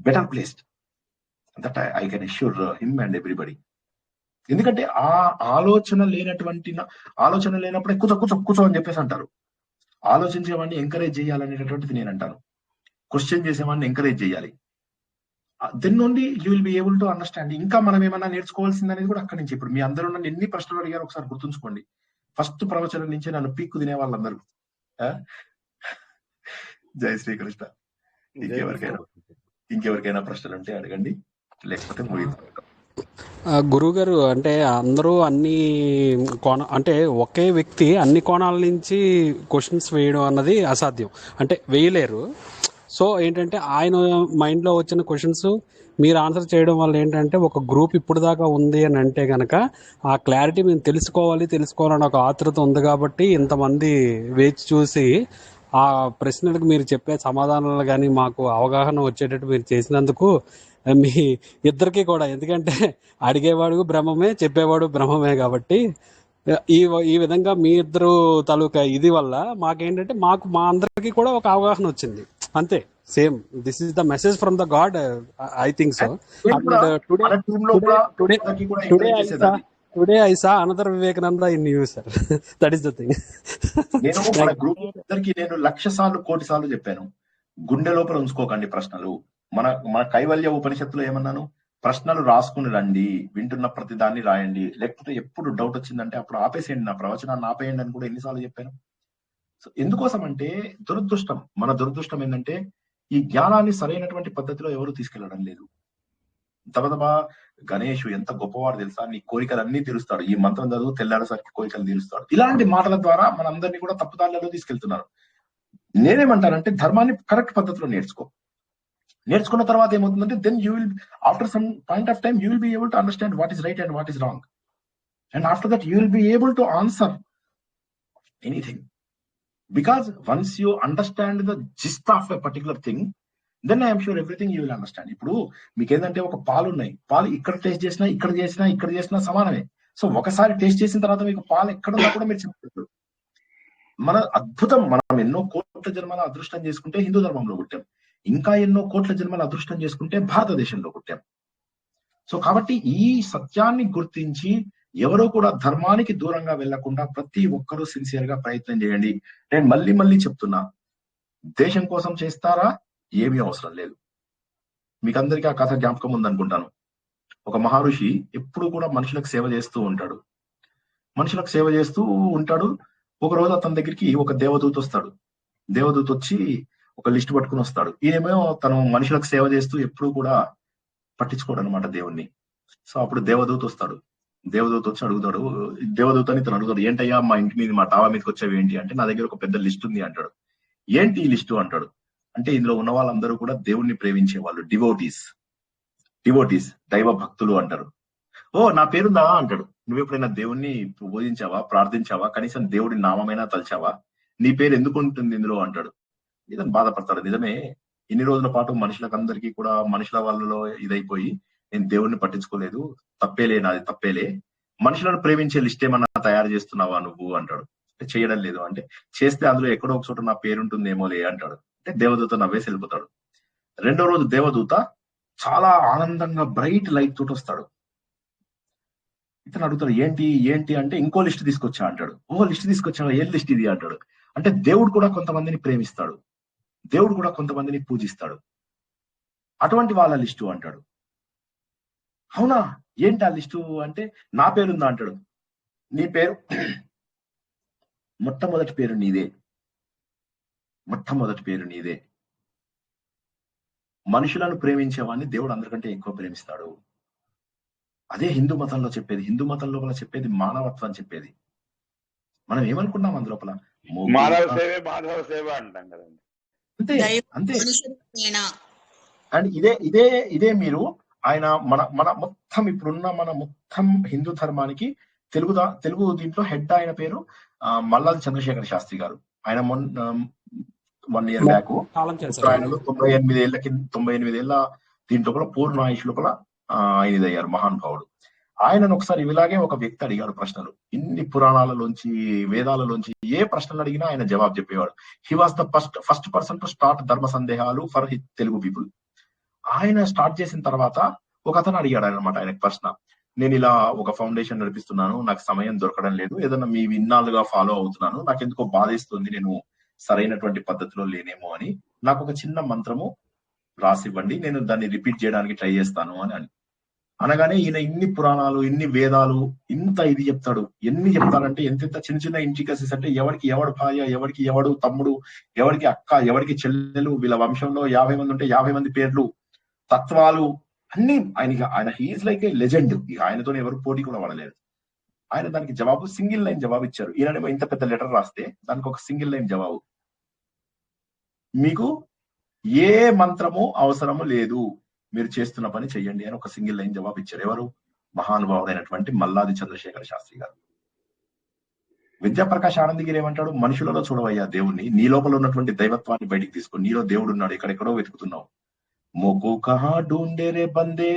better placed. That I can assure him and everybody. ఎందుకంటే ఆ ఆలోచన లేనప్పుడే కూర్చో అని చెప్పేసి అంటారు. ఆలోచించేవాడిని ఎంకరేజ్ చేయాలనేటటువంటిది నేను అంటాను. క్వశ్చన్ చేసేవాడిని ఎంకరేజ్ చేయాలి. Then only you will be able to understand. ఇంకా మనం ఏమన్నా నేర్చుకోవాల్సింది అనేది కూడా అక్కడి నుంచి. ఇప్పుడు మీ అందరూ నన్ను ఎన్ని ప్రశ్నలు అడిగారు ఒకసారి గుర్తుంచుకోండి. ఫస్ట్ ప్రవచనం నుంచి నన్ను పీక్కు తినే వాళ్ళందరూ. జై శ్రీకృష్ణ. ఇంకెవరికైనా ప్రశ్నలు ఉంటే అడగండి, లేకపోతే ముగిద్దాం. గురువు గారు, అంటే అందరూ అన్ని అంటే ఒకే వ్యక్తి అన్ని కోణాల నుంచి క్వశ్చన్స్ వేయడం అన్నది అసాధ్యం, అంటే వేయలేరు. సో ఏంటంటే ఆయన మైండ్లో వచ్చిన క్వశ్చన్స్ మీరు ఆన్సర్ చేయడం వల్ల ఏంటంటే ఒక గ్రూప్ ఇప్పుడు దాకా ఉంది అని అంటే కనుక ఆ క్లారిటీ మేము తెలుసుకోవాలని ఒక ఆతృత ఉంది. కాబట్టి ఇంతమంది వేచి చూసి ఆ ప్రశ్నలకు మీరు చెప్పే సమాధానాలు కానీ మాకు అవగాహన వచ్చేటట్టు మీరు చేసినందుకు మీ ఇద్దరికి కూడా, ఎందుకంటే అడిగేవాడు బ్రహ్మమే, చెప్పేవాడు బ్రహ్మమే. కాబట్టి ఈ విధంగా మీ ఇద్దరు తాలూకా ఇది వల్ల మాకేంటంటే మా అందరికి కూడా ఒక అవగాహన వచ్చింది. అంతే, same this is the message from the God, I think so. Today I saw another Vivekananda in you sir. That is the thing. నేను మన గ్రూప్ అందరికి నేను 1,00,000 సార్లు 1,00,000 సార్లు చెప్పాను, గుండె లోపల ఉంచుకోకండి ప్రశ్నలు. మన కైవల్య ఉపనిషత్తులో ఏమన్నాను, ప్రశ్నలు రాసుకుని రండి, వింటున్న ప్రతి దాన్ని రాయండి, లేకపోతే ఎప్పుడు డౌట్ వచ్చిందంటే అప్పుడు ఆపేసేయండి, నా ప్రవచనాన్ని ఆపేయండి అని కూడా ఎన్నిసార్లు చెప్పాను. సో ఎందుకోసం అంటే మన దురదృష్టం ఏంటంటే ఈ జ్ఞానాన్ని సరైనటువంటి పద్ధతిలో ఎవరు తీసుకెళ్లడం లేదు. దబదబా గణేష్ ఎంత గొప్పవాడు తెలుసా, నీ కోరికలన్నీ తీరుస్తాడు, ఈ మంత్రం చదువు తెల్లాడసరికి కోరికలు తీరుస్తాడు, ఇలాంటి మాటల ద్వారా మనందరినీ కూడా తప్పుదారులలో తీసుకెళ్తున్నారు. నేనేమంటానంటే ధర్మాన్ని కరెక్ట్ పద్ధతిలో నేర్చుకున్న తర్వాత ఏమవుతుందంటే then you will after some point of time you will be able to understand what is right and what is wrong, and after that you will be able to answer anything. Because once you understand the gist of a particular thing, then I am sure everything you will understand. ఇప్పుడు మీకు ఏంటంటే ఒక పాలు ఉన్నాయి, పాలు ఇక్కడ taste చేసినా ఇక్కడ చేసినా సమానమే. సో ఒకసారి టేస్ట్ చేసిన తర్వాత మీకు పాలు ఎక్కడున్నా కూడా మీరు చెప్పచ్చు. మన అద్భుతం, మనం ఎన్నో కోట్ల జన్మల అదృష్టం చేసుకుంటే హిందూ ధర్మంలో పుట్టాం, ఇంకా ఎన్నో కోట్ల జన్మల అదృష్టం చేసుకుంటే భారతదేశంలో పుట్టాం. సో కాబట్టి ఈ సత్యాన్ని గుర్తించి ఎవరో కూడా ధర్మానికి దూరంగా వెళ్లకుండా ప్రతి ఒక్కరూ సిన్సియర్ గా ప్రయత్నం చేయండి. నేను మళ్ళీ మళ్ళీ చెప్తున్నా, దేశం కోసం చేస్తారా, ఏమీ అవసరం లేదు. మీకు అందరికీ ఆ కథ జ్ఞాపకం ఉందనుకుంటాను. ఒక మహర్షి ఎప్పుడు కూడా మనుషులకు సేవ చేస్తూ ఉంటాడు. మనుషులకు సేవ చేస్తూ ఉంటాడు. ఒక రోజు అతని దగ్గరికి ఒక దేవదూత వస్తాడు. దేవదూత వచ్చి ఒక లిస్ట్ పట్టుకుని వస్తాడు. ఈయనేమో తను మనుషులకు సేవ చేస్తూ ఎప్పుడు కూడా పట్టించుకోడు అనమాట దేవుణ్ణి. సో అప్పుడు దేవదూత వస్తాడు. దేవదూత వచ్చి అడుగుతాడు, దేవదూతని తను అడుగుతాడు, ఏంటయ్యా మా ఇంటి మీద మా టావా మీదకి వచ్చేవి ఏంటి అంటే, నా దగ్గర ఒక పెద్ద లిస్ట్ ఉంది అంటాడు. ఏంటి ఈ లిస్టు అంటాడు. అంటే ఇందులో ఉన్న వాళ్ళందరూ కూడా దేవుణ్ణి ప్రేమించే వాళ్ళు, డివోటీస్, దైవ భక్తులు అంటారు. ఓ నా పేరుందా అంటాడు. నువ్వు ఎప్పుడైనా దేవుణ్ణి పూజించావా, ప్రార్థించావా, కనీసం దేవుడి నామైనా తలిచావా, నీ పేరు ఎందుకు ఉంటుంది ఇందులో అంటాడు. ఇదని బాధపడతాడు. నిజమే, ఇన్ని రోజుల పాటు మనుషులకందరికీ కూడా మనుషుల వాళ్ళలో ఇదైపోయి నేను దేవుణ్ణి పట్టించుకోలేదు, తప్పేలే, నాది తప్పేలే, మనుషులను ప్రేమించే లిస్ట్ ఏమన్నా తయారు చేస్తున్నావా నువ్వు అంటాడు. చేయడం లేదు అంటే, చేస్తే అందులో ఎక్కడో ఒక చోట నా పేరుంటుందేమోలే అంటాడు. అంటే దేవదూత నవ్వేసి వెళ్ళిపోతాడు. రెండో రోజు దేవదూత చాలా ఆనందంగా బ్రైట్ లైట్ తోటి వస్తాడు. ఇతను అడుగుతాడు, ఏంటి అంటే, ఇంకో లిస్ట్ తీసుకొచ్చా అంటాడు. ఓ లిస్ట్ తీసుకొచ్చావా, ఏం లిస్ట్ ఇది అంటాడు. అంటే దేవుడు కూడా కొంతమందిని ప్రేమిస్తాడు, దేవుడు కూడా కొంతమందిని పూజిస్తాడు, అటువంటి వాళ్ళ లిస్టు అంటాడు. అవునా, ఏంటి ఆ లిస్టు అంటే, నా పేరుందా అంటాడు. నీ పేరు, మొట్టమొదటి పేరు నీదే. మనుషులను ప్రేమించేవాడిని దేవుడు అందరికంటే ఎక్కువ ప్రేమిస్తాడు. అదే హిందూ మతంలో చెప్పేది. హిందూ మతం లోపల చెప్పేది మానవత్వం చెప్పేది. మనం ఏమనుకున్నాం అందులోపల, మానవ సేవే మాధవ సేవ అంటాం కదండి. అంతే. అండ్ ఇదే మీరు ఆయన మన మొత్తం ఇప్పుడున్న మన మొత్తం హిందూ ధర్మానికి తెలుగు దీంట్లో హెడ్ ఆయన పేరు మల్లాది చంద్రశేఖర శాస్త్రి గారు. ఆయన 1 year బ్యాక్ ఉత్తరాయణలో 98 ఏళ్ల దీంట్లో కూడా పూర్ణ ఆయుష్ లోపల ఆయన ఇదయ్యారు, మహానుభావుడు. ఆయనను ఒకసారి ఇలాగే ఒక వ్యక్తి అడిగారు ప్రశ్నలు. ఇన్ని పురాణాలలోంచి, వేదాలలోంచి ఏ ప్రశ్నలు అడిగినా ఆయన జవాబు చెప్పేవాడు. He was the first person to start ధర్మ సందేహాలు ఫర్ తెలుగు పీపుల్. ఆయన స్టార్ట్ చేసిన తర్వాత ఒక అతను అడిగాడు అనమాట ఆయనకు ప్రశ్న, నేను ఇలా ఒక ఫౌండేషన్ నడిపిస్తున్నాను, నాకు సమయం దొరకడం లేదు, ఏదన్నా మీ ఇన్నాళ్ళుగా ఫాలో అవుతున్నాను, నాకు ఎందుకో బాధేస్తుంది, నేను సరైనటువంటి పద్ధతిలో లేనేమో అని, నాకు ఒక చిన్న మంత్రము రాసివ్వండి, నేను దాన్ని రిపీట్ చేయడానికి ట్రై చేస్తాను అని అనగానే ఈయన ఇన్ని పురాణాలు, ఇన్ని వేదాలు, ఇంత ఇది చెప్తాడు. ఎన్ని చెప్తాడంటే ఎంత చిన్న ఇంట్రికసీస్ అంటే, ఎవరికి ఎవడు భార్య, ఎవరికి ఎవడు తమ్ముడు, ఎవరికి అక్క, ఎవరికి చెల్లెలు, వీళ్ళ వంశంలో 50 మంది ఉంటే 50 మంది పేర్లు, తత్వాలు అన్ని ఆయన హీఈస్ లైక్ ఏ లెజెండ్. ఇక ఆయనతో ఎవరు పోటీ కూడా పడలేదు. ఆయన దానికి జవాబు సింగిల్ లైన్ జవాబు ఇచ్చారు. ఈయనేమో ఇంత పెద్ద లెటర్ రాస్తే దానికి ఒక సింగిల్ లైన్ జవాబు, మీకు ఏ మంత్రము అవసరము లేదు, మీరు చేస్తున్న పని చెయ్యండి అని ఒక సింగిల్ లైన్ జవాబు ఇచ్చారు. ఎవరు? మహానుభావుడైనటువంటి మల్లాది చంద్రశేఖర శాస్త్రి గారు. విద్యాప్రకాష్ ఆనందగిరి ఏమంటాడు, మనుషులలో చూడవయ్యా దేవుణ్ణి, నీ లోపల ఉన్నటువంటి దైవత్వాన్ని బయటికి తీసుకొని, నీలో దేవుడు ఉన్నాడు, ఎక్కడెక్కడో వెతుకుతున్నావు. మోకో కహా ఢూండే రే బందే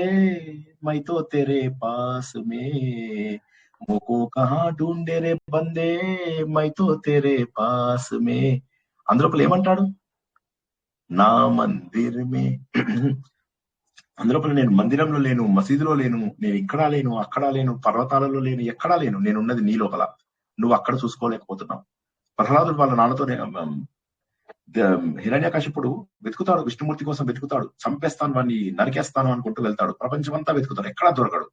మైతో తెరే పాస్ మే, మోకో కహా ఢూండే రే బందే మైతో తెరే పాస్ మే. అందులోపల ఏమంటాడు, నా మందిర్ మే, అందులోపల నేను మందిరంలో లేను, మసీదులో లేను, నేను ఇక్కడ లేను, అక్కడ లేను, పర్వతాలలో లేను, ఎక్కడా లేను, నేనున్నది నీ లోపల, నువ్వు అక్కడ చూసుకోలేకపోతున్నావు. ప్రహ్లాదుడు వాళ్ళ నాన్నతోనే, హిరణ్యకశిపుడు వెతుకుతాడు, విష్ణుమూర్తి కోసం వెతుకుతాడు, చంపేస్తాను వాడిని, నరికేస్తాను అనుకుంటూ వెళ్తాడు, ప్రపంచమంతా వెతుకుతాడు, ఎక్కడా దొరకడు.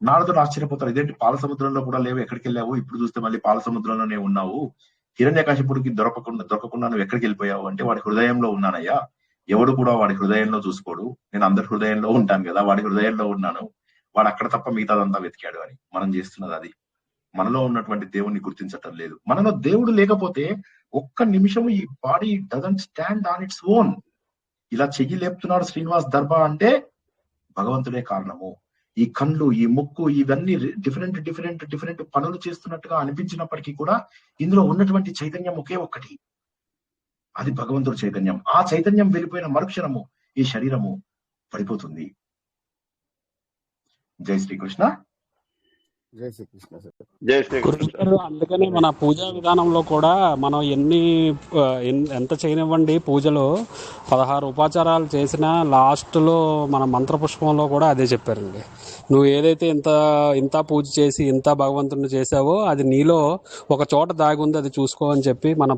నారదుడు ఆశ్చర్యపోతాడు, ఇదేంటి పాల సముద్రంలో కూడా లేవు, ఎక్కడికి వెళ్ళావు, ఇప్పుడు చూస్తే మళ్ళీ పాల సముద్రంలోనే ఉన్నావు, హిరణ్యకశిపుడికి దొరకకుండా నువ్వు ఎక్కడికి వెళ్ళిపోయావు అంటే, వాడి హృదయంలో ఉన్నానయ్యా, ఎవడు కూడా వాడి హృదయంలో చూసుకోడు, నేను అందరి హృదయంలో ఉంటాను కదా, వాడి హృదయంలో ఉన్నాను, వాడు అక్కడ తప్ప మిగతాదంతా వెతికాడు అని. మనం చేస్తున్నది అది. మనలో ఉన్నటువంటి దేవుణ్ణి గుర్తించటం లేదు. మనలో దేవుడు లేకపోతే ఒక్క నిమిషం ఈ body doesn't stand on its own. ఇలా చెయ్యి లేపుతున్నాడు శ్రీనివాస్ దర్బా అంటే భగవంతుడే కారణము. ఈ కళ్ళు, ఈ ముక్కు, ఇవన్నీ డిఫరెంట్ పనులు చేస్తున్నట్టుగా అనిపించినప్పటికీ కూడా ఇందులో ఉన్నటువంటి చైతన్యం ఒకే ఒక్కటి, అది భగవంతుడు చైతన్యం. ఆ చైతన్యం వెళ్ళిపోయిన మరుక్షణము ఈ శరీరము పడిపోతుంది. జై శ్రీకృష్ణ. జై శ్రీకృష్ణ సార్. జై శ్రీకృష్ణ సార్. గురుగారు అందుకనే మన పూజా విధానంలో కూడా మనం ఎంత చేయనివ్వండి పూజలో 16 ఉపాచారాలు చేసినా లాస్ట్లో మన మంత్రపుష్పంలో కూడా అదే చెప్పారండి. నువ్వు ఏదైతే ఇంత పూజ చేసి ఇంత భగవంతుడిని చేసావో అది నీలో ఒక చోట దాగి ఉంది, అది చూసుకో అని చెప్పి మన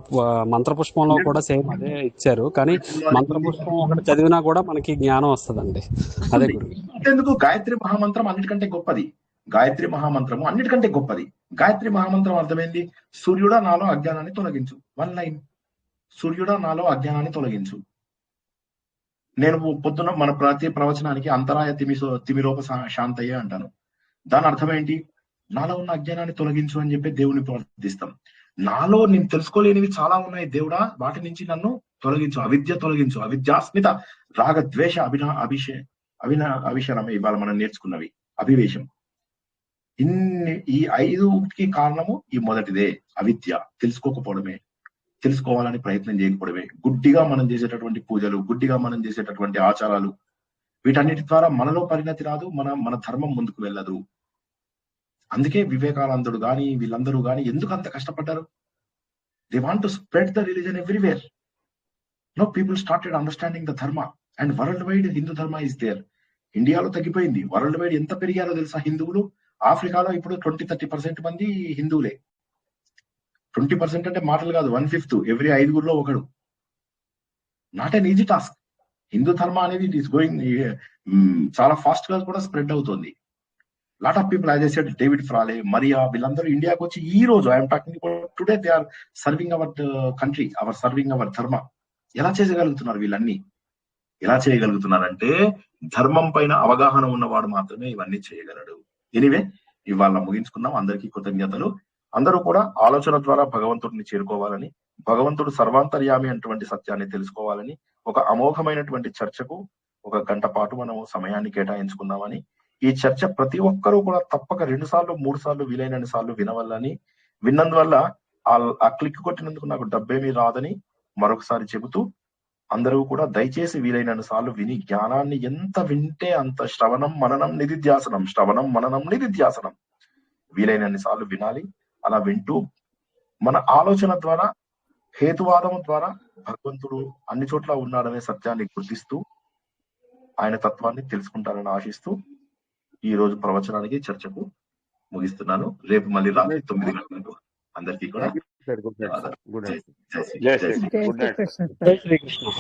మంత్రపుష్పంలో కూడా సేమ్ అదే ఇచ్చారు. కానీ మంత్రపుష్పం ఒకటి చదివినా కూడా మనకి జ్ఞానం వస్తుందండి. అదే గురు. ఎందుకు గాయత్రి మహామంత్రం అన్నిటికంటే గొప్పది. గాయత్రి మహామంత్రము అన్నిటికంటే గొప్పది. గాయత్రి మహామంత్రం అర్థమైంది, సూర్యుడా నాలో అజ్ఞానాన్ని తొలగించు. 1 లైన్, సూర్యుడా నాలో అజ్ఞానాన్ని తొలగించు. నేను పొద్దున మన ప్రతి ప్రవచనానికి అంతరాయ తిమిరోప శాంతయ్య అంటాను. దాని అర్థం ఏంటి? నాలో ఉన్న అజ్ఞానాన్ని తొలగించు అని చెప్పి దేవుని ప్రార్థిస్తాం. నాలో నేను తెలుసుకోలేనివి చాలా ఉన్నాయి దేవుడా, వాటి నుంచి నన్ను తొలగించు, అవిద్య తొలగించు, అవిద్యాస్మిత రాగ ద్వేష అభిషణమే ఇవాళ మనం నేర్చుకున్నవి, అభివేశం. ఈ 5కి కారణము ఈ మొదటిదే, అవిద్య, తెలుసుకోకపోవడమే, తెలుసుకోవాలని ప్రయత్నం చేయకపోవడమే. గుడ్డిగా మనం చేసేటటువంటి పూజలు, గుడ్డిగా మనం చేసేటటువంటి ఆచారాలు, వీటన్నిటి ద్వారా మనలో పరిణతి రాదు, మన ధర్మం ముందుకు వెళ్ళదు. అందుకే వివేకానందుడు గాని వీళ్ళందరూ గాని ఎందుకు అంత కష్టపడ్డారు? They want to spread the religion everywhere. No people started understanding the dharma and world wide Hindu dharma is there. ఇండియాలో తగ్గిపోయింది, వరల్డ్ వైడ్ ఎంత పెరిగారో తెలుసా హిందువులు? ఆఫ్రికాలో ఇప్పుడు 20-30% మంది హిందువులే. 20% అంటే మాటలు కాదు, 1/5, ఎవ్రీ 5గురిలో ఒకడు. Not an easy task. Hindu dharma అనేది ఇట్ ఈస్ గోయింగ్ చాలా ఫాస్ట్ గా కూడా స్ప్రెడ్ అవుతుంది. Lot of people, as I said, David Frawley, Maria, వీళ్ళందరూ ఇండియాకి వచ్చి ఈ రోజు I'm talking about today they are serving our country, serving our dharma. ఎలా చేయగలుగుతున్నారు వీళ్ళన్నీ? ఎలా చేయగలుగుతున్నారంటే ధర్మం పైన అవగాహన ఉన్నవాడు మాత్రమే ఇవన్నీ చేయగలడు. ఎనీవే, ఇవాళ ముగించుకున్నాం. అందరికీ కృతజ్ఞతలు. అందరూ కూడా ఆలోచన ద్వారా భగవంతుడిని చేరుకోవాలని, భగవంతుడు సర్వాంతర్యామి అటువంటి సత్యాన్ని తెలుసుకోవాలని, ఒక అమోఘమైనటువంటి చర్చకు 1 గంట పాటు మనము సమయాన్ని కేటాయించుకున్నామని, ఈ చర్చ ప్రతి ఒక్కరూ కూడా తప్పక 2 సార్లు 3 సార్లు వీలైనన్ని సార్లు వినవల్లని, విన్నందువల్ల ఆ క్లిక్ కొట్టినందుకు నాకు డబ్బేమీ రాదని మరొకసారి చెబుతూ, అందరూ కూడా దయచేసి వీలైనన్ని సార్లు విని జ్ఞానాన్ని ఎంత వింటే అంత శ్రవణం మననం నిధిధ్యాసనం వీలైనన్ని సార్లు వినాలి. అలా వింటూ మన ఆలోచన ద్వారా, హేతువాదం ద్వారా భగవంతుడు అన్ని చోట్ల ఉన్నాడనే సత్యాన్ని గుర్తిస్తూ ఆయన తత్వాన్ని తెలుసుకుంటారని ఆశిస్తూ ఈ రోజు ప్రవచనానికి, చర్చకు ముగిస్తున్నాను. రేపు మళ్ళీ రాత్రి 9 గంటలకు అందరికీ కూడా గుడ్ నైట్. జై శ్రీకృష్ణ. జై శ్రీకృష్ణ.